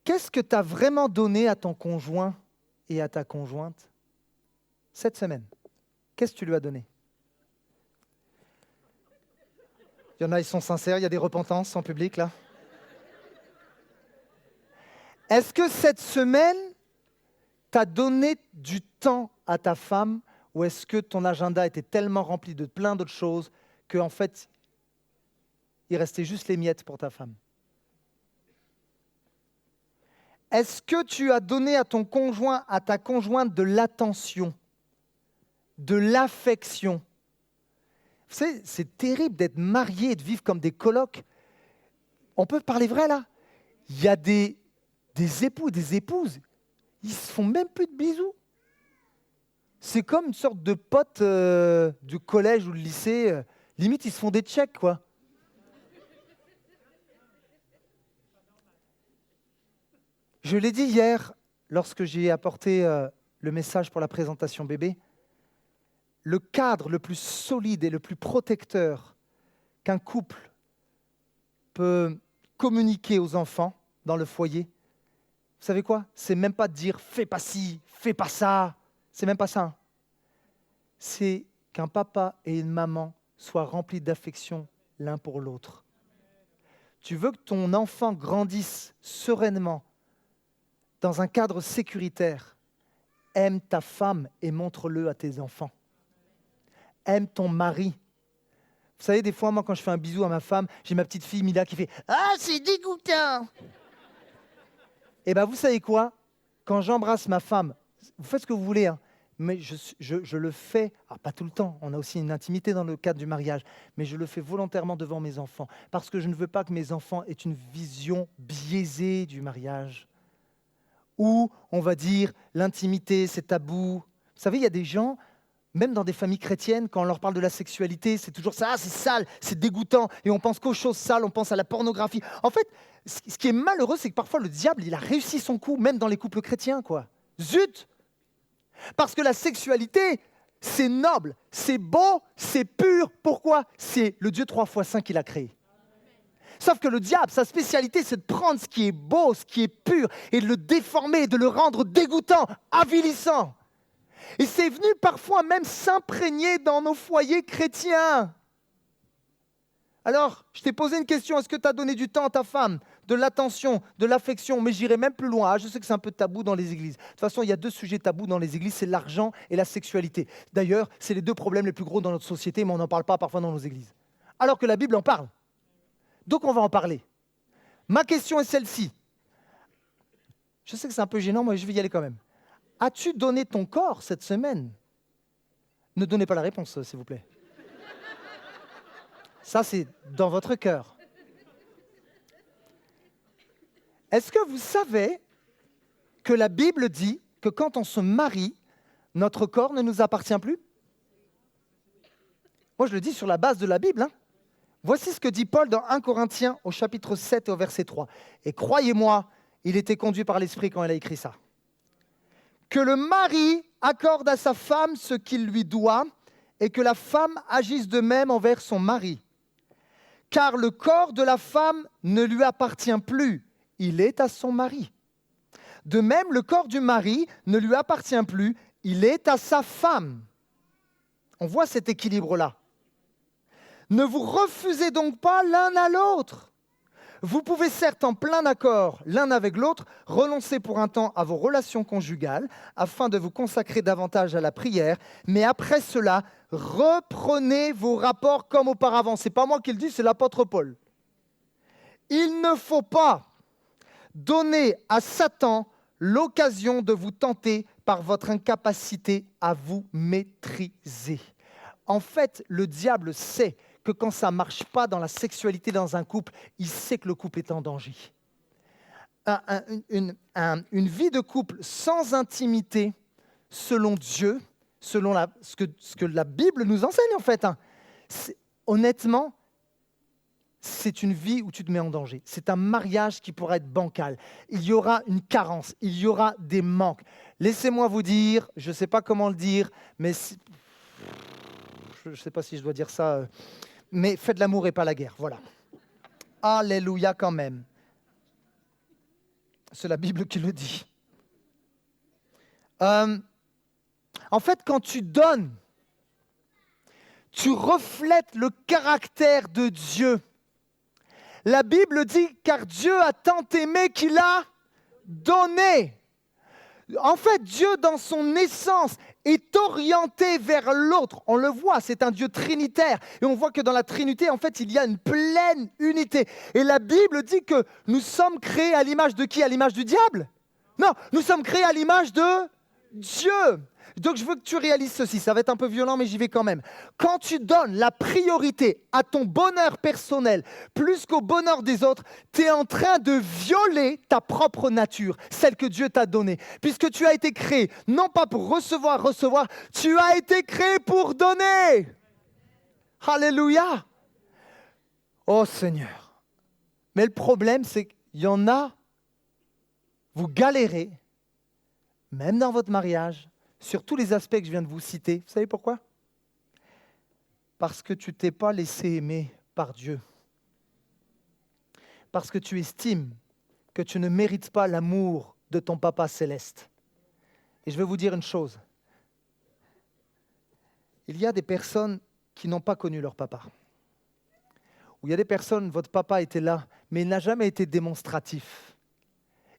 qu'est-ce que tu as vraiment donné à ton conjoint et à ta conjointe cette semaine? Qu'est-ce que tu lui as donné? Il y en a, ils sont sincères, il y a des repentances en public, là. Est-ce que cette semaine, tu as donné du temps à ta femme ou est-ce que ton agenda était tellement rempli de plein d'autres choses qu'en fait, il restait juste les miettes pour ta femme? Est-ce que tu as donné à ton conjoint, à ta conjointe de l'attention, de l'affection? Vous savez, c'est terrible d'être marié et de vivre comme des colocs. On peut parler vrai là? Il y a des époux, des épouses, ils se font même plus de bisous. C'est comme une sorte de pote du collège ou du lycée. Limite, ils se font des tchèques, quoi. Je l'ai dit hier, lorsque j'ai apporté le message pour la présentation bébé, le cadre le plus solide et le plus protecteur qu'un couple peut communiquer aux enfants dans le foyer, vous savez quoi? C'est même pas de dire « fais pas ci, fais pas ça ». C'est même pas ça. Hein. C'est qu'un papa et une maman soient remplis d'affection l'un pour l'autre. Tu veux que ton enfant grandisse sereinement dans un cadre sécuritaire. Aime ta femme et montre-le à tes enfants. Aime ton mari. Vous savez, des fois, moi, quand je fais un bisou à ma femme, j'ai ma petite fille Mila qui fait « Ah, c'est dégoûtant !» Eh bien, vous savez quoi? Quand j'embrasse ma femme, vous faites ce que vous voulez, hein, mais je le fais, alors pas tout le temps, on a aussi une intimité dans le cadre du mariage, mais je le fais volontairement devant mes enfants, parce que je ne veux pas que mes enfants aient une vision biaisée du mariage, où on va dire l'intimité, c'est tabou. Vous savez, il y a des gens, même dans des familles chrétiennes, quand on leur parle de la sexualité, c'est toujours ça, ah, c'est sale, c'est dégoûtant, et on pense qu'aux choses sales, on pense à la pornographie. En fait, ce qui est malheureux, c'est que parfois le diable, il a réussi son coup, même dans les couples chrétiens, quoi. Zut! Parce que la sexualité, c'est noble, c'est beau, c'est pur. Pourquoi? C'est le Dieu 3 fois 5 qui l'a créé. Sauf que le diable, sa spécialité, c'est de prendre ce qui est beau, ce qui est pur, et de le déformer, de le rendre dégoûtant, avilissant. Et c'est venu parfois même s'imprégner dans nos foyers chrétiens. Alors, je t'ai posé une question, est-ce que tu as donné du temps à ta femme, de l'attention, de l'affection? Mais j'irai même plus loin, je sais que c'est un peu tabou dans les églises. De toute façon, il y a 2 sujets tabous dans les églises, c'est l'argent et la sexualité. D'ailleurs, c'est les 2 problèmes les plus gros dans notre société, mais on n'en parle pas parfois dans nos églises. Alors que la Bible en parle. Donc on va en parler. Ma question est celle-ci. Je sais que c'est un peu gênant, mais je vais y aller quand même. As-tu donné ton corps cette semaine? Ne donnez pas la réponse, s'il vous plaît. Ça, c'est dans votre cœur. Est-ce que vous savez que la Bible dit que quand on se marie, notre corps ne nous appartient plus? Moi, je le dis sur la base de la Bible. Voici ce que dit Paul dans 1 Corinthiens au chapitre 7 et au verset 3. Et croyez-moi, il était conduit par l'Esprit quand il a écrit ça. Que le mari accorde à sa femme ce qu'il lui doit et que la femme agisse de même envers son mari. Car le corps de la femme ne lui appartient plus, il est à son mari. De même, le corps du mari ne lui appartient plus, il est à sa femme. On voit cet équilibre-là. Ne vous refusez donc pas l'un à l'autre. Vous pouvez certes en plein accord l'un avec l'autre renoncer pour un temps à vos relations conjugales afin de vous consacrer davantage à la prière, mais après cela, reprenez vos rapports comme auparavant. Ce n'est pas moi qui le dis, c'est l'apôtre Paul. Il ne faut pas donner à Satan l'occasion de vous tenter par votre incapacité à vous maîtriser. En fait, le diable sait que quand ça ne marche pas dans la sexualité dans un couple, il sait que le couple est en danger. Une vie de couple sans intimité, selon Dieu, selon ce que la Bible nous enseigne en fait, honnêtement, c'est une vie où tu te mets en danger. C'est un mariage qui pourra être bancal. Il y aura une carence, il y aura des manques. Laissez-moi vous dire, je ne sais pas comment le dire, mais je ne sais pas si je dois dire ça, mais faites l'amour et pas la guerre, voilà. Alléluia quand même. C'est la Bible qui le dit. En fait, quand tu donnes, tu reflètes le caractère de Dieu. La Bible dit « car Dieu a tant aimé qu'il a donné ». En fait, Dieu, dans son essence, est orienté vers l'autre. On le voit, c'est un Dieu trinitaire. Et on voit que dans la Trinité, en fait, il y a une pleine unité. Et la Bible dit que nous sommes créés à l'image de qui? À l'image du diable? Non, nous sommes créés à l'image de Dieu. Donc je veux que tu réalises ceci, ça va être un peu violent, mais j'y vais quand même. Quand tu donnes la priorité à ton bonheur personnel plus qu'au bonheur des autres, tu es en train de violer ta propre nature, celle que Dieu t'a donnée. Puisque tu as été créé, non pas pour recevoir, tu as été créé pour donner. Alléluia. Oh Seigneur. Mais le problème, c'est qu'il y en a, vous galérez, même dans votre mariage, sur tous les aspects que je viens de vous citer. Vous savez pourquoi? Parce que tu ne t'es pas laissé aimer par Dieu. Parce que tu estimes que tu ne mérites pas l'amour de ton Papa céleste. Et je vais vous dire une chose. Il y a des personnes qui n'ont pas connu leur papa. Ou il y a des personnes, votre papa était là, mais il n'a jamais été démonstratif.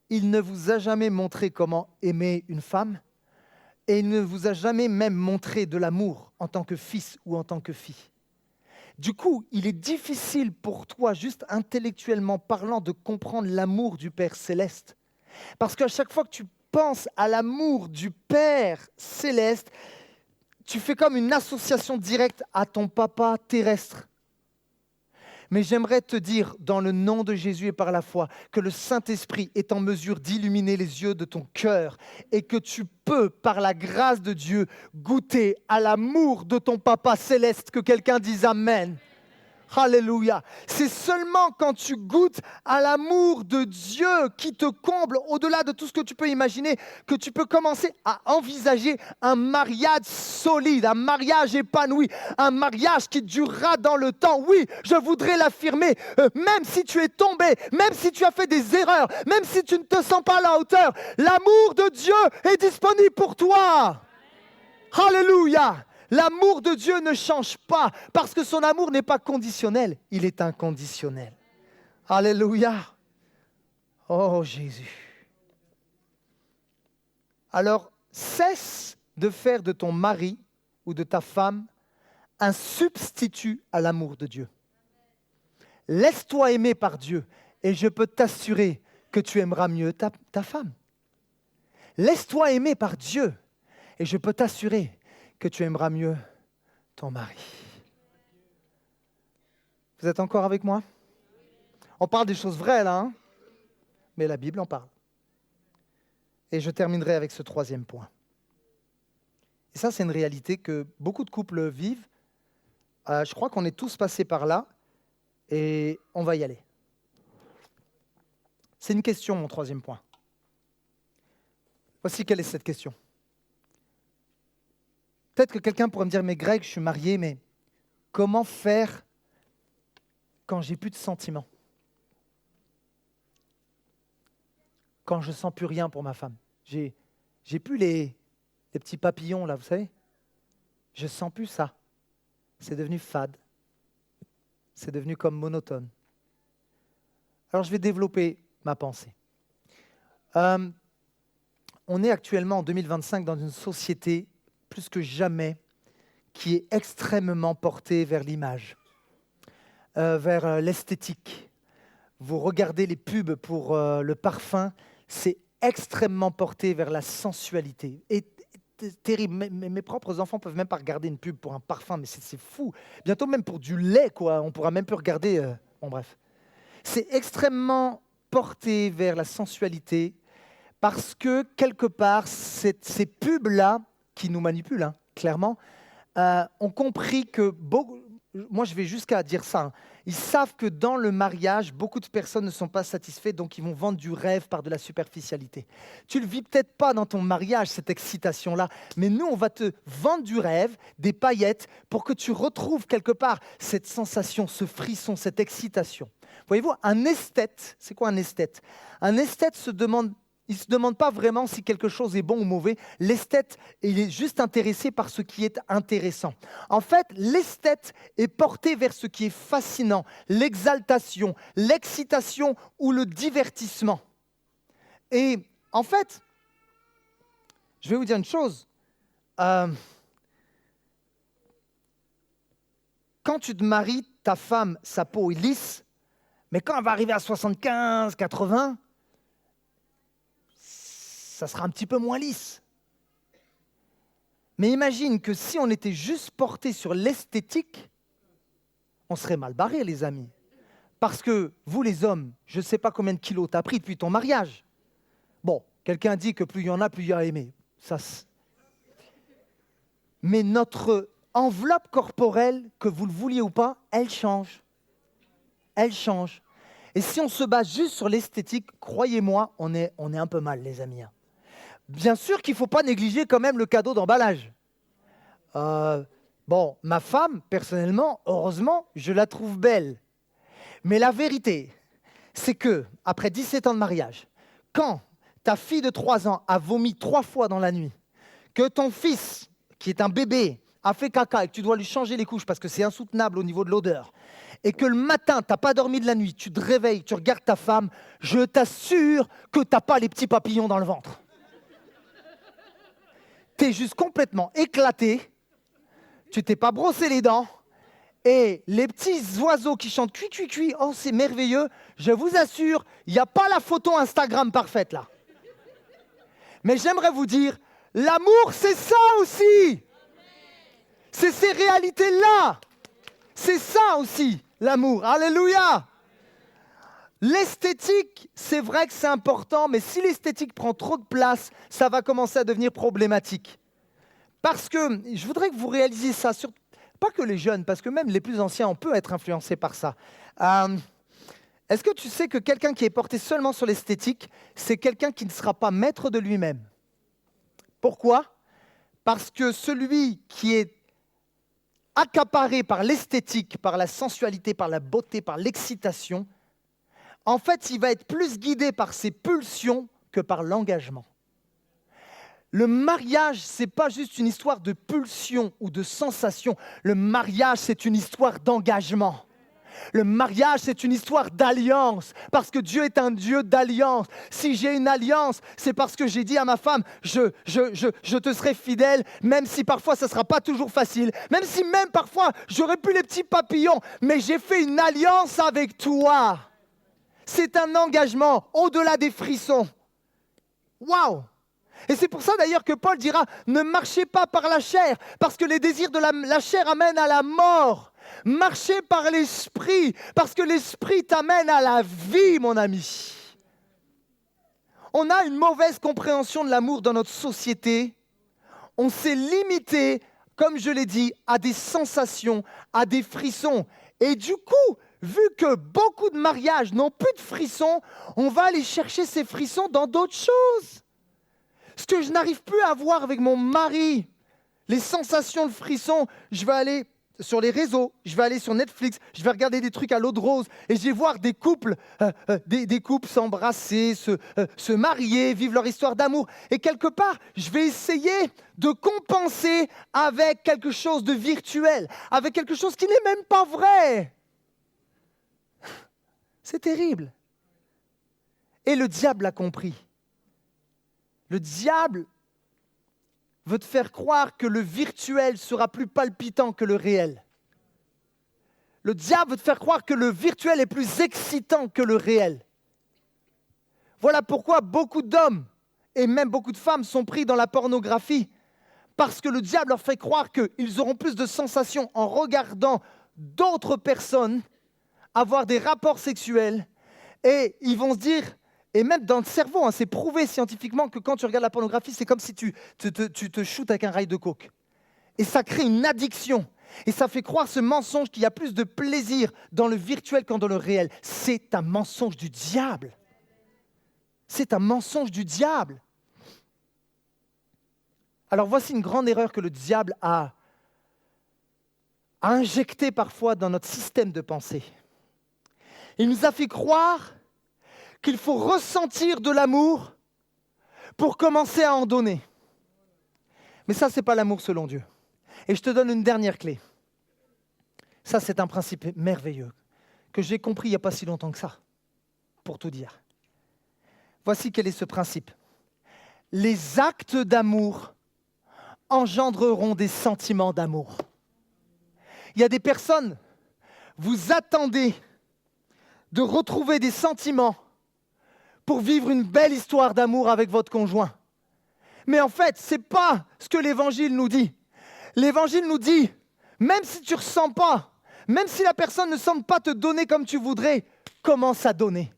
Il ne vous a jamais montré comment aimer une femme. Et il ne vous a jamais même montré de l'amour en tant que fils ou en tant que fille. Du coup, il est difficile pour toi, juste intellectuellement parlant, de comprendre l'amour du Père céleste. Parce qu'à chaque fois que tu penses à l'amour du Père céleste, tu fais comme une association directe à ton papa terrestre. Mais j'aimerais te dire, dans le nom de Jésus et par la foi, que le Saint-Esprit est en mesure d'illuminer les yeux de ton cœur et que tu peux, par la grâce de Dieu, goûter à l'amour de ton Papa céleste. Que quelqu'un dise Amen. Alléluia. C'est seulement quand tu goûtes à l'amour de Dieu qui te comble au-delà de tout ce que tu peux imaginer que tu peux commencer à envisager un mariage solide, un mariage épanoui, un mariage qui durera dans le temps. Oui, je voudrais l'affirmer, même si tu es tombé, même si tu as fait des erreurs, même si tu ne te sens pas à la hauteur, l'amour de Dieu est disponible pour toi. Alléluia. L'amour de Dieu ne change pas parce que son amour n'est pas conditionnel, il est inconditionnel. Alléluia. Oh Jésus. Alors, cesse de faire de ton mari ou de ta femme un substitut à l'amour de Dieu. Laisse-toi aimer par Dieu et je peux t'assurer que tu aimeras mieux ta femme. Laisse-toi aimer par Dieu et je peux t'assurer que tu aimeras mieux ton mari. Vous êtes encore avec moi? On parle des choses vraies là, hein? Mais la Bible en parle. Et je terminerai avec ce troisième point. Et ça, c'est une réalité que beaucoup de couples vivent. Je crois qu'on est tous passés par là et on va y aller. C'est une question, mon troisième point. Voici quelle est cette question. Peut-être que quelqu'un pourrait me dire, mais Greg, je suis marié, mais comment faire quand j'ai plus de sentiments? Quand je ne sens plus rien pour ma femme? J'ai plus les petits papillons, là, vous savez? Je ne sens plus ça. C'est devenu fade. C'est devenu comme monotone. Alors, je vais développer ma pensée. On est actuellement en 2025 dans une société plus que jamais, qui est extrêmement porté vers l'image, vers l'esthétique. Vous regardez les pubs pour le parfum, c'est extrêmement porté vers la sensualité. Et terrible, mes propres enfants ne peuvent même pas regarder une pub pour un parfum, mais c'est fou. Bientôt même pour du lait, quoi, on ne pourra même plus regarder. Bon, bref. C'est extrêmement porté vers la sensualité parce que, quelque part, ces pubs-là, qui nous manipulent, hein, clairement, ont compris que, moi je vais jusqu'à dire ça, hein, ils savent que dans le mariage, beaucoup de personnes ne sont pas satisfaites, donc ils vont vendre du rêve par de la superficialité. Tu ne le vis peut-être pas dans ton mariage, cette excitation-là, mais nous, on va te vendre du rêve, des paillettes, pour que tu retrouves quelque part cette sensation, ce frisson, cette excitation. Voyez-vous, un esthète, c'est quoi un esthète? Un esthète il ne se demande pas vraiment si quelque chose est bon ou mauvais. L'esthète, il est juste intéressé par ce qui est intéressant. En fait, l'esthète est porté vers ce qui est fascinant, l'exaltation, l'excitation ou le divertissement. Et en fait, je vais vous dire une chose. Quand tu te maries, ta femme, sa peau est lisse, mais quand elle va arriver à 75, 80, ça sera un petit peu moins lisse. Mais imagine que si on était juste porté sur l'esthétique, on serait mal barré, les amis. Parce que vous, les hommes, je ne sais pas combien de kilos tu as pris depuis ton mariage. Bon, quelqu'un dit que plus il y en a, plus il y a aimé. Mais notre enveloppe corporelle, que vous le vouliez ou pas, elle change. Elle change. Et si on se base juste sur l'esthétique, croyez-moi, on est un peu mal, les amis. Bien sûr qu'il ne faut pas négliger quand même le cadeau d'emballage. Bon, ma femme, personnellement, heureusement, je la trouve belle. Mais la vérité, c'est que après 17 ans de mariage, quand ta fille de 3 ans a vomi 3 fois dans la nuit, que ton fils, qui est un bébé, a fait caca et que tu dois lui changer les couches parce que c'est insoutenable au niveau de l'odeur, et que le matin, tu n'as pas dormi de la nuit, tu te réveilles, tu regardes ta femme, je t'assure que tu n'as pas les petits papillons dans le ventre. Tu es juste complètement éclaté, tu t'es pas brossé les dents, et les petits oiseaux qui chantent cui cui cui, oh c'est merveilleux, je vous assure, il n'y a pas la photo Instagram parfaite là. Mais j'aimerais vous dire, l'amour c'est ça aussi. C'est ces réalités-là. C'est ça aussi, l'amour. Alléluia. L'esthétique, c'est vrai que c'est important, mais si l'esthétique prend trop de place, ça va commencer à devenir problématique. Parce que, je voudrais que vous réalisiez ça, pas que les jeunes, parce que même les plus anciens, on peut être influencés par ça. Est-ce que tu sais que quelqu'un qui est porté seulement sur l'esthétique, c'est quelqu'un qui ne sera pas maître de lui-même? Pourquoi? Parce que celui qui est accaparé par l'esthétique, par la sensualité, par la beauté, par l'excitation, en fait, il va être plus guidé par ses pulsions que par l'engagement. Le mariage, ce n'est pas juste une histoire de pulsion ou de sensation. Le mariage, c'est une histoire d'engagement. Le mariage, c'est une histoire d'alliance, parce que Dieu est un Dieu d'alliance. Si j'ai une alliance, c'est parce que j'ai dit à ma femme, je te serai fidèle, même si parfois ça ne sera pas toujours facile, même si même parfois j'aurais pu les petits papillons, mais j'ai fait une alliance avec toi. C'est un engagement au-delà des frissons. Waouh! Et c'est pour ça d'ailleurs que Paul dira, ne marchez pas par la chair, parce que les désirs de la chair amènent à la mort. Marchez par l'esprit, parce que l'esprit t'amène à la vie, mon ami. On a une mauvaise compréhension de l'amour dans notre société. On s'est limité, comme je l'ai dit, à des sensations, à des frissons. Et du coup, vu que beaucoup de mariages n'ont plus de frissons, on va aller chercher ces frissons dans d'autres choses. Ce que je n'arrive plus à voir avec mon mari, les sensations de frissons, je vais aller sur les réseaux, je vais aller sur Netflix, je vais regarder des trucs à l'eau de rose et je vais voir des couples s'embrasser, se marier, vivre leur histoire d'amour. Et quelque part, je vais essayer de compenser avec quelque chose de virtuel, avec quelque chose qui n'est même pas vrai. C'est terrible. Et le diable a compris. Le diable veut te faire croire que le virtuel sera plus palpitant que le réel. Le diable veut te faire croire que le virtuel est plus excitant que le réel. Voilà pourquoi beaucoup d'hommes et même beaucoup de femmes sont pris dans la pornographie, parce que le diable leur fait croire qu'ils auront plus de sensations en regardant d'autres personnes avoir des rapports sexuels, et ils vont se dire, et même dans le cerveau, c'est prouvé scientifiquement que quand tu regardes la pornographie, c'est comme si tu te shootes avec un rail de coke. Et ça crée une addiction. Et ça fait croire ce mensonge qu'il y a plus de plaisir dans le virtuel qu'en dans le réel. C'est un mensonge du diable. C'est un mensonge du diable. Alors voici une grande erreur que le diable a injectée parfois dans notre système de pensée. Il nous a fait croire qu'il faut ressentir de l'amour pour commencer à en donner. Mais ça, ce n'est pas l'amour selon Dieu. Et je te donne une dernière clé. Ça, c'est un principe merveilleux que j'ai compris il n'y a pas si longtemps que ça, pour tout dire. Voici quel est ce principe. Les actes d'amour engendreront des sentiments d'amour. Il y a des personnes, vous attendez de retrouver des sentiments pour vivre une belle histoire d'amour avec votre conjoint. Mais en fait, ce n'est pas ce que l'Évangile nous dit. L'Évangile nous dit, même si tu ne ressens pas, même si la personne ne semble pas te donner comme tu voudrais, commence à donner.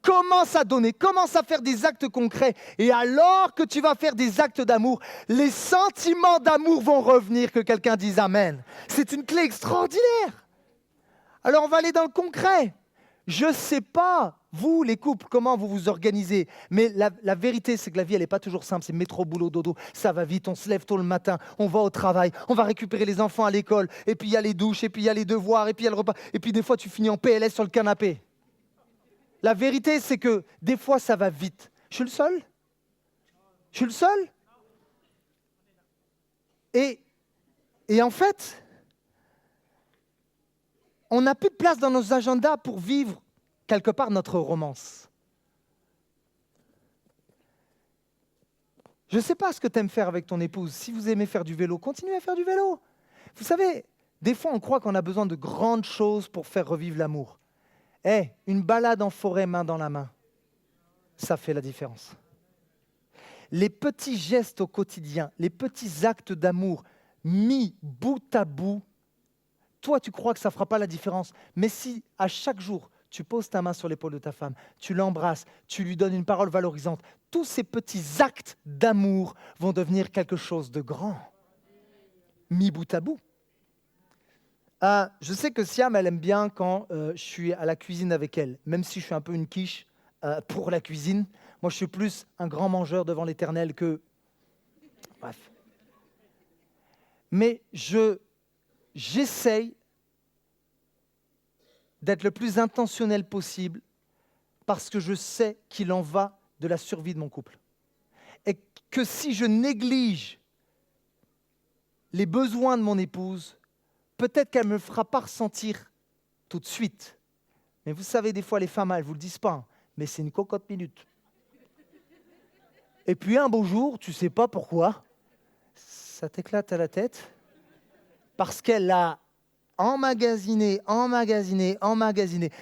Commence à donner, commence à faire des actes concrets. Et alors que tu vas faire des actes d'amour, les sentiments d'amour vont revenir, que quelqu'un dise Amen. C'est une clé extraordinaire. Alors on va aller dans le concret. Je ne sais pas, vous les couples, comment vous vous organisez, mais la vérité c'est que la vie elle n'est pas toujours simple, c'est métro, boulot, dodo, ça va vite, on se lève tôt le matin, on va au travail, on va récupérer les enfants à l'école, et puis il y a les douches, et puis il y a les devoirs, et puis il y a le repas, et puis des fois tu finis en PLS sur le canapé. La vérité c'est que des fois ça va vite. Je suis le seul? Je suis le seul? Et en fait, on n'a plus de place dans nos agendas pour vivre quelque part notre romance. Je ne sais pas ce que tu aimes faire avec ton épouse. Si vous aimez faire du vélo, continuez à faire du vélo. Vous savez, Des fois, on croit qu'on a besoin de grandes choses pour faire revivre l'amour. Une balade en forêt main dans la main, ça fait la différence. Les petits gestes au quotidien, les petits actes d'amour mis bout à bout, toi, tu crois que ça ne fera pas la différence. Mais si à chaque jour, tu poses ta main sur l'épaule de ta femme, tu l'embrasses, tu lui donnes une parole valorisante, tous ces petits actes d'amour vont devenir quelque chose de grand, mis bout à bout. Je sais que Siam, elle aime bien quand je suis à la cuisine avec elle, même si je suis un peu une quiche pour la cuisine. Moi, je suis plus un grand mangeur devant l'Éternel que... Bref. Mais j'essaye d'être le plus intentionnel possible parce que je sais qu'il en va de la survie de mon couple. Et que si je néglige les besoins de mon épouse, peut-être qu'elle ne me le fera pas ressentir tout de suite. Mais vous savez, des fois, les femmes, elles ne vous le disent pas, hein, mais c'est une cocotte minute. Et puis un beau jour, tu ne sais pas pourquoi, ça t'éclate à la tête, parce qu'elle a emmagasiné.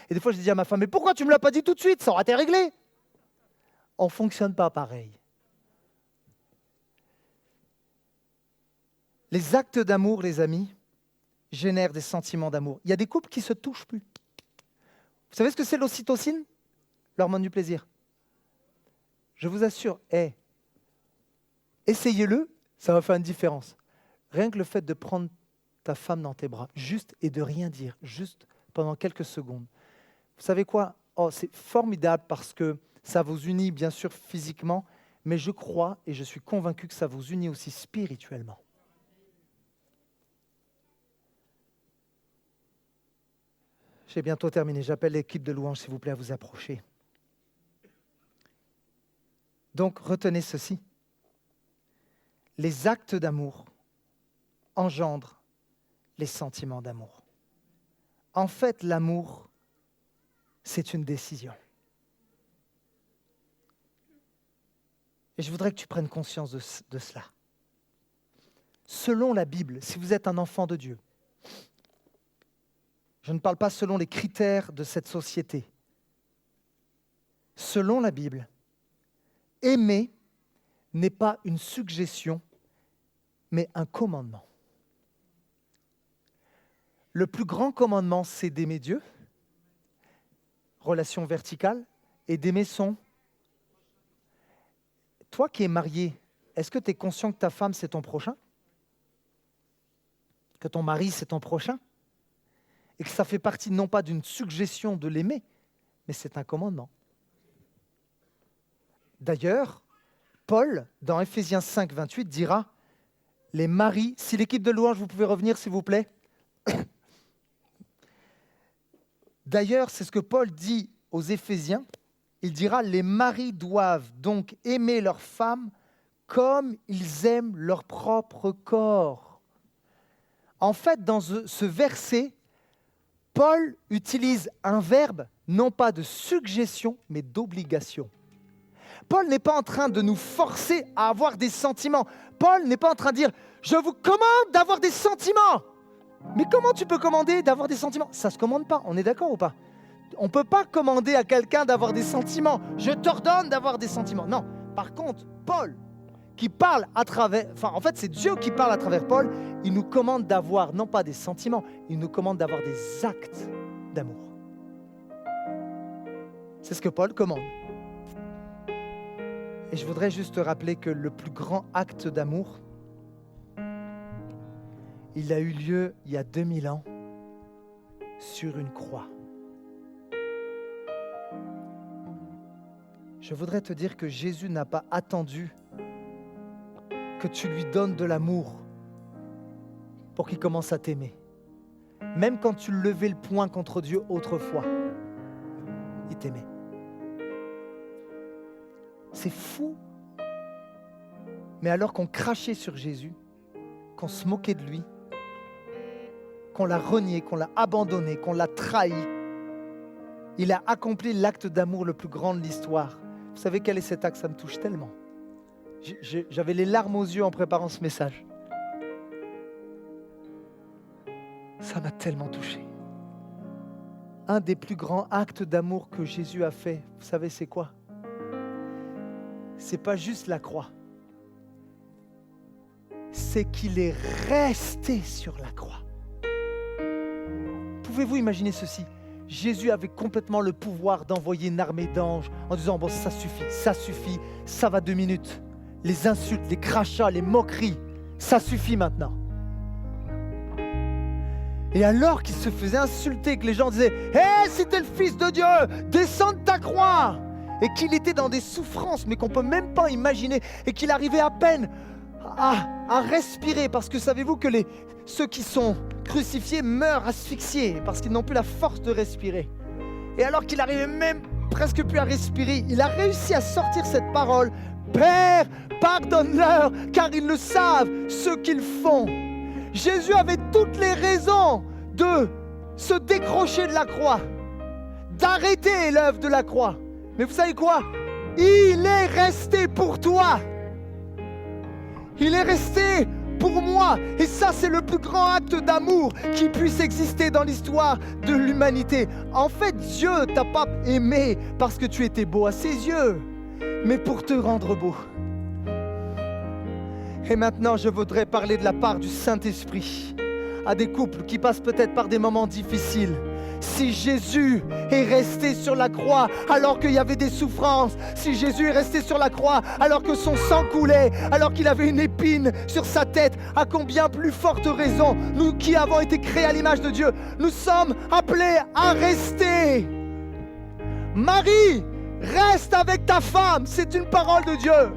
Et des fois, je dis à ma femme, mais pourquoi tu ne me l'as pas dit tout de suite? Ça aurait été réglé. On ne fonctionne pas pareil. Les actes d'amour, les amis, génèrent des sentiments d'amour. Il y a des couples qui ne se touchent plus. Vous savez ce que c'est l'ocytocine? L'hormone du plaisir. Je vous assure, essayez-le, ça va faire une différence. Rien que le fait de prendre ta femme dans tes bras, juste et de rien dire, juste pendant quelques secondes. Vous savez quoi? C'est formidable parce que ça vous unit bien sûr physiquement, mais je crois et je suis convaincu que ça vous unit aussi spirituellement. J'ai bientôt terminé. J'appelle l'équipe de louange, s'il vous plaît, à vous approcher. Donc, retenez ceci. Les actes d'amour engendrent les sentiments d'amour. En fait, l'amour, c'est une décision. Et je voudrais que tu prennes conscience de cela. Selon la Bible, si vous êtes un enfant de Dieu, je ne parle pas selon les critères de cette société. Selon la Bible, aimer n'est pas une suggestion, mais un commandement. Le plus grand commandement, c'est d'aimer Dieu, relation verticale, et d'aimer son... Toi qui es marié, est-ce que tu es conscient que ta femme, c'est ton prochain? Que ton mari, c'est ton prochain? Et que ça fait partie non pas d'une suggestion de l'aimer, mais c'est un commandement. D'ailleurs, Paul, dans Éphésiens 5, 28, dira « Les maris », si l'équipe de louange, vous pouvez revenir s'il vous plaît. D'ailleurs, c'est ce que Paul dit aux Éphésiens. Il dira « Les maris doivent donc aimer leurs femmes comme ils aiment leur propre corps. » En fait, dans ce verset, Paul utilise un verbe, non pas de suggestion, mais d'obligation. Paul n'est pas en train de nous forcer à avoir des sentiments. Paul n'est pas en train de dire « Je vous commande d'avoir des sentiments !» Mais comment tu peux commander d'avoir des sentiments? Ça ne se commande pas, on est d'accord ou pas? On ne peut pas commander à quelqu'un d'avoir des sentiments. Je t'ordonne d'avoir des sentiments. Non, par contre, Paul, qui parle à travers... en fait, c'est Dieu qui parle à travers Paul. Il nous commande d'avoir, non pas des sentiments, il nous commande d'avoir des actes d'amour. C'est ce que Paul commande. Et je voudrais juste te rappeler que le plus grand acte d'amour, il a eu lieu il y a 2000 ans sur une croix. Je voudrais te dire que Jésus n'a pas attendu que tu lui donnes de l'amour pour qu'il commence à t'aimer. Même quand tu levais le poing contre Dieu autrefois, il t'aimait. C'est fou. Mais alors qu'on crachait sur Jésus, qu'on se moquait de lui, qu'on l'a renié, qu'on l'a abandonné, qu'on l'a trahi, il a accompli l'acte d'amour le plus grand de l'histoire. Vous savez quel est cet acte? Ça me touche tellement. J'avais les larmes aux yeux en préparant ce message. Ça m'a tellement touché. Un des plus grands actes d'amour que Jésus a fait, vous savez c'est quoi? C'est pas juste la croix. C'est qu'il est resté sur la croix. Pouvez-vous imaginer ceci? Jésus avait complètement le pouvoir d'envoyer une armée d'anges en disant « Bon, ça suffit, ça va 2 minutes. » Les insultes, les crachats, les moqueries, ça suffit maintenant. Et alors qu'il se faisait insulter, que les gens disaient « Hé, si t'es le Fils de Dieu, descends de ta croix !» Et qu'il était dans des souffrances, mais qu'on ne peut même pas imaginer, et qu'il arrivait à peine à respirer, parce que savez-vous que ceux qui sont crucifiés meurent asphyxiés, parce qu'ils n'ont plus la force de respirer. Et alors qu'il n'arrivait même presque plus à respirer, il a réussi à sortir cette parole « Père, pardonne-leur, car ils ne savent ce qu'ils font. » Jésus avait toutes les raisons de se décrocher de la croix, d'arrêter l'œuvre de la croix. Mais vous savez quoi? Il est resté pour toi. Il est resté pour moi. Et ça, c'est le plus grand acte d'amour qui puisse exister dans l'histoire de l'humanité. En fait, Dieu ne t'a pas aimé parce que tu étais beau à ses yeux, mais pour te rendre beau. Et maintenant, je voudrais parler de la part du Saint-Esprit à des couples qui passent peut-être par des moments difficiles. Si Jésus est resté sur la croix alors qu'il y avait des souffrances, si Jésus est resté sur la croix alors que son sang coulait, alors qu'il avait une épine sur sa tête, à combien plus forte raison, nous qui avons été créés à l'image de Dieu, nous sommes appelés à rester. Marie, reste avec ta femme, c'est une parole de Dieu.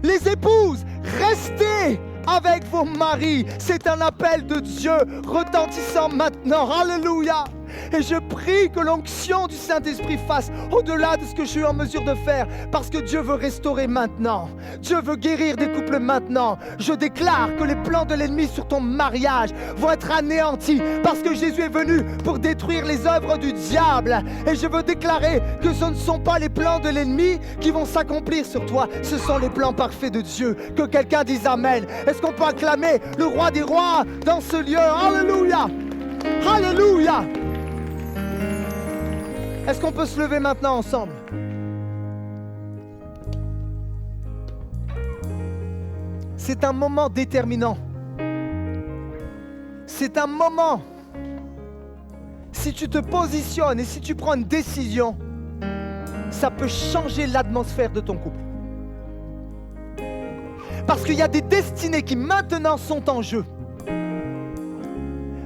Les épouses, restez avec vos maris. C'est un appel de Dieu retentissant maintenant. Alléluia. Et je prie que l'onction du Saint-Esprit fasse au-delà de ce que je suis en mesure de faire, parce que Dieu veut restaurer maintenant. Dieu veut guérir des couples maintenant. Je déclare que les plans de l'ennemi sur ton mariage vont être anéantis, parce que Jésus est venu pour détruire les œuvres du diable. Et je veux déclarer que ce ne sont pas les plans de l'ennemi qui vont s'accomplir sur toi, ce sont les plans parfaits de Dieu. Que quelqu'un dise Amen. Est-ce qu'on peut acclamer le roi des rois dans ce lieu? Alléluia. Alléluia. Est-ce qu'on peut se lever maintenant ensemble? C'est un moment déterminant. C'est un moment. Si tu te positionnes et si tu prends une décision, ça peut changer l'atmosphère de ton couple. Parce qu'il y a des destinées qui maintenant sont en jeu.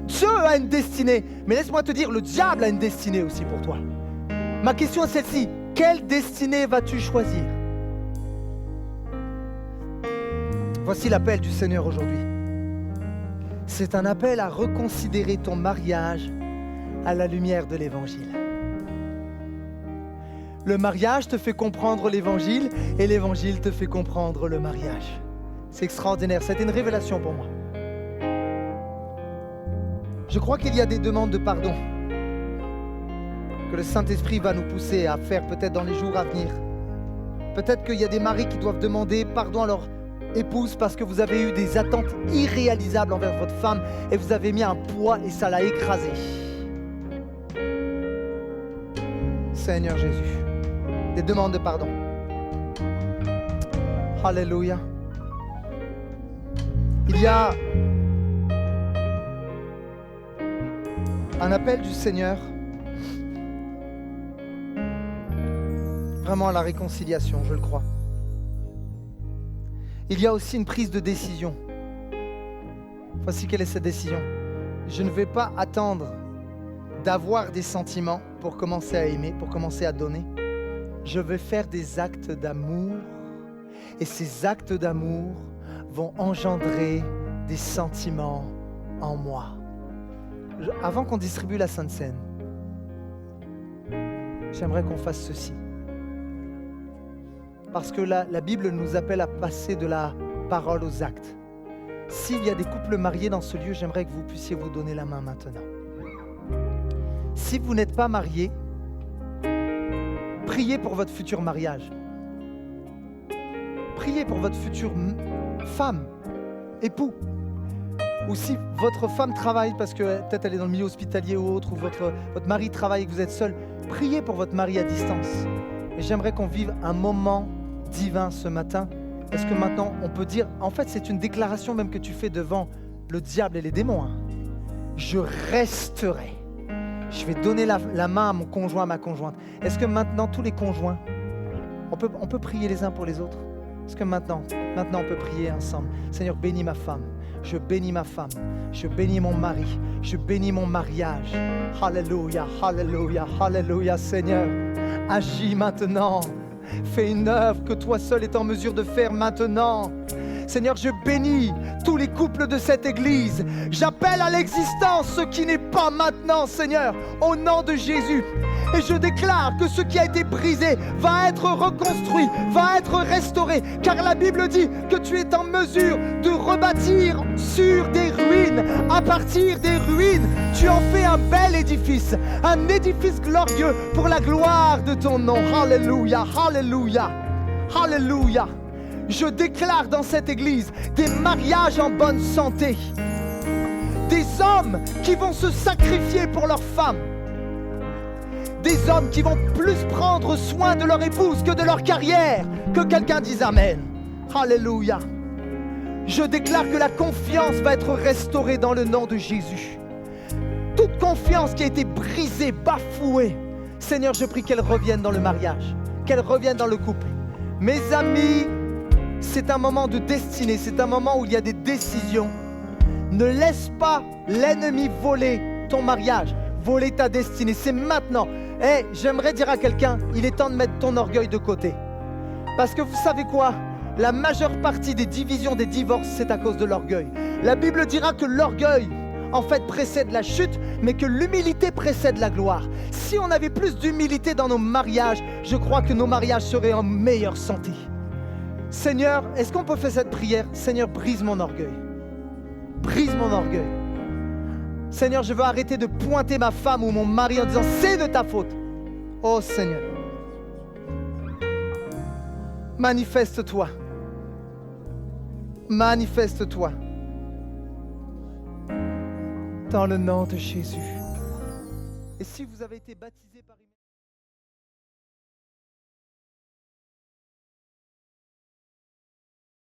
Dieu a une destinée, mais laisse-moi te dire, le diable a une destinée aussi pour toi. Ma question est celle-ci, quelle destinée vas-tu choisir? Voici l'appel du Seigneur aujourd'hui. C'est un appel à reconsidérer ton mariage à la lumière de l'Évangile. Le mariage te fait comprendre l'Évangile et l'Évangile te fait comprendre le mariage. C'est extraordinaire, c'était une révélation pour moi. Je crois qu'il y a des demandes de pardon que le Saint-Esprit va nous pousser à faire peut-être dans les jours à venir. Peut-être qu'il y a des maris qui doivent demander pardon à leur épouse parce que vous avez eu des attentes irréalisables envers votre femme et vous avez mis un poids et ça l'a écrasé. Seigneur Jésus, des demandes de pardon. Alléluia. Il y a un appel du Seigneur vraiment à la réconciliation, je le crois. Il y a aussi une prise de décision. Voici quelle est cette décision. Je ne vais pas attendre d'avoir des sentiments pour commencer à aimer, pour commencer à donner. Je vais faire des actes d'amour et ces actes d'amour vont engendrer des sentiments en moi. Avant qu'on distribue la Sainte Seine, j'aimerais qu'on fasse ceci. Parce que la Bible nous appelle à passer de la parole aux actes. S'il y a des couples mariés dans ce lieu, j'aimerais que vous puissiez vous donner la main maintenant. Si vous n'êtes pas marié, priez pour votre futur mariage. Priez pour votre future femme, époux. Ou si votre femme travaille parce que peut-être elle est dans le milieu hospitalier ou autre, ou votre mari travaille et que vous êtes seul, priez pour votre mari à distance. Et j'aimerais qu'on vive un moment divin ce matin. Est-ce que maintenant on peut dire, en fait c'est une déclaration même que tu fais devant le diable et les démons. Je resterai. Je vais donner la main à mon conjoint, à ma conjointe. Est-ce que maintenant tous les conjoints, on peut prier les uns pour les autres? Est-ce que maintenant on peut prier ensemble? Seigneur, bénis ma femme. Je bénis ma femme, je bénis mon mari, je bénis mon mariage. Alléluia, alléluia, alléluia, Seigneur. Agis maintenant. Fais une œuvre que toi seul es en mesure de faire maintenant. Seigneur, je bénis tous les couples de cette église. J'appelle à l'existence ce qui n'est pas maintenant, Seigneur, au nom de Jésus. Et je déclare que ce qui a été brisé va être reconstruit, va être restauré. Car la Bible dit que tu es en mesure de rebâtir sur des ruines. À partir des ruines, tu en fais un bel édifice, un édifice glorieux pour la gloire de ton nom. Alléluia, alléluia, alléluia. Je déclare dans cette église des mariages en bonne santé. Des hommes qui vont se sacrifier pour leurs femmes. Des hommes qui vont plus prendre soin de leur épouse que de leur carrière. Que quelqu'un dise Amen. Alléluia. Je déclare que la confiance va être restaurée dans le nom de Jésus. Toute confiance qui a été brisée, bafouée, Seigneur, je prie qu'elle revienne dans le mariage, qu'elle revienne dans le couple. Mes amis, c'est un moment de destinée, c'est un moment où il y a des décisions. Ne laisse pas l'ennemi voler ton mariage, voler ta destinée. C'est maintenant. J'aimerais dire à quelqu'un, il est temps de mettre ton orgueil de côté. Parce que vous savez quoi? La majeure partie des divisions, des divorces, c'est à cause de l'orgueil. La Bible dira que l'orgueil, en fait, précède la chute, mais que l'humilité précède la gloire. Si on avait plus d'humilité dans nos mariages, je crois que nos mariages seraient en meilleure santé. Seigneur, est-ce qu'on peut faire cette prière? Seigneur, brise mon orgueil. Brise mon orgueil. Seigneur, je veux arrêter de pointer ma femme ou mon mari en disant « c'est de ta faute ». Oh Seigneur, manifeste-toi. Manifeste-toi. Dans le nom de Jésus. Et si vous avez été baptisé par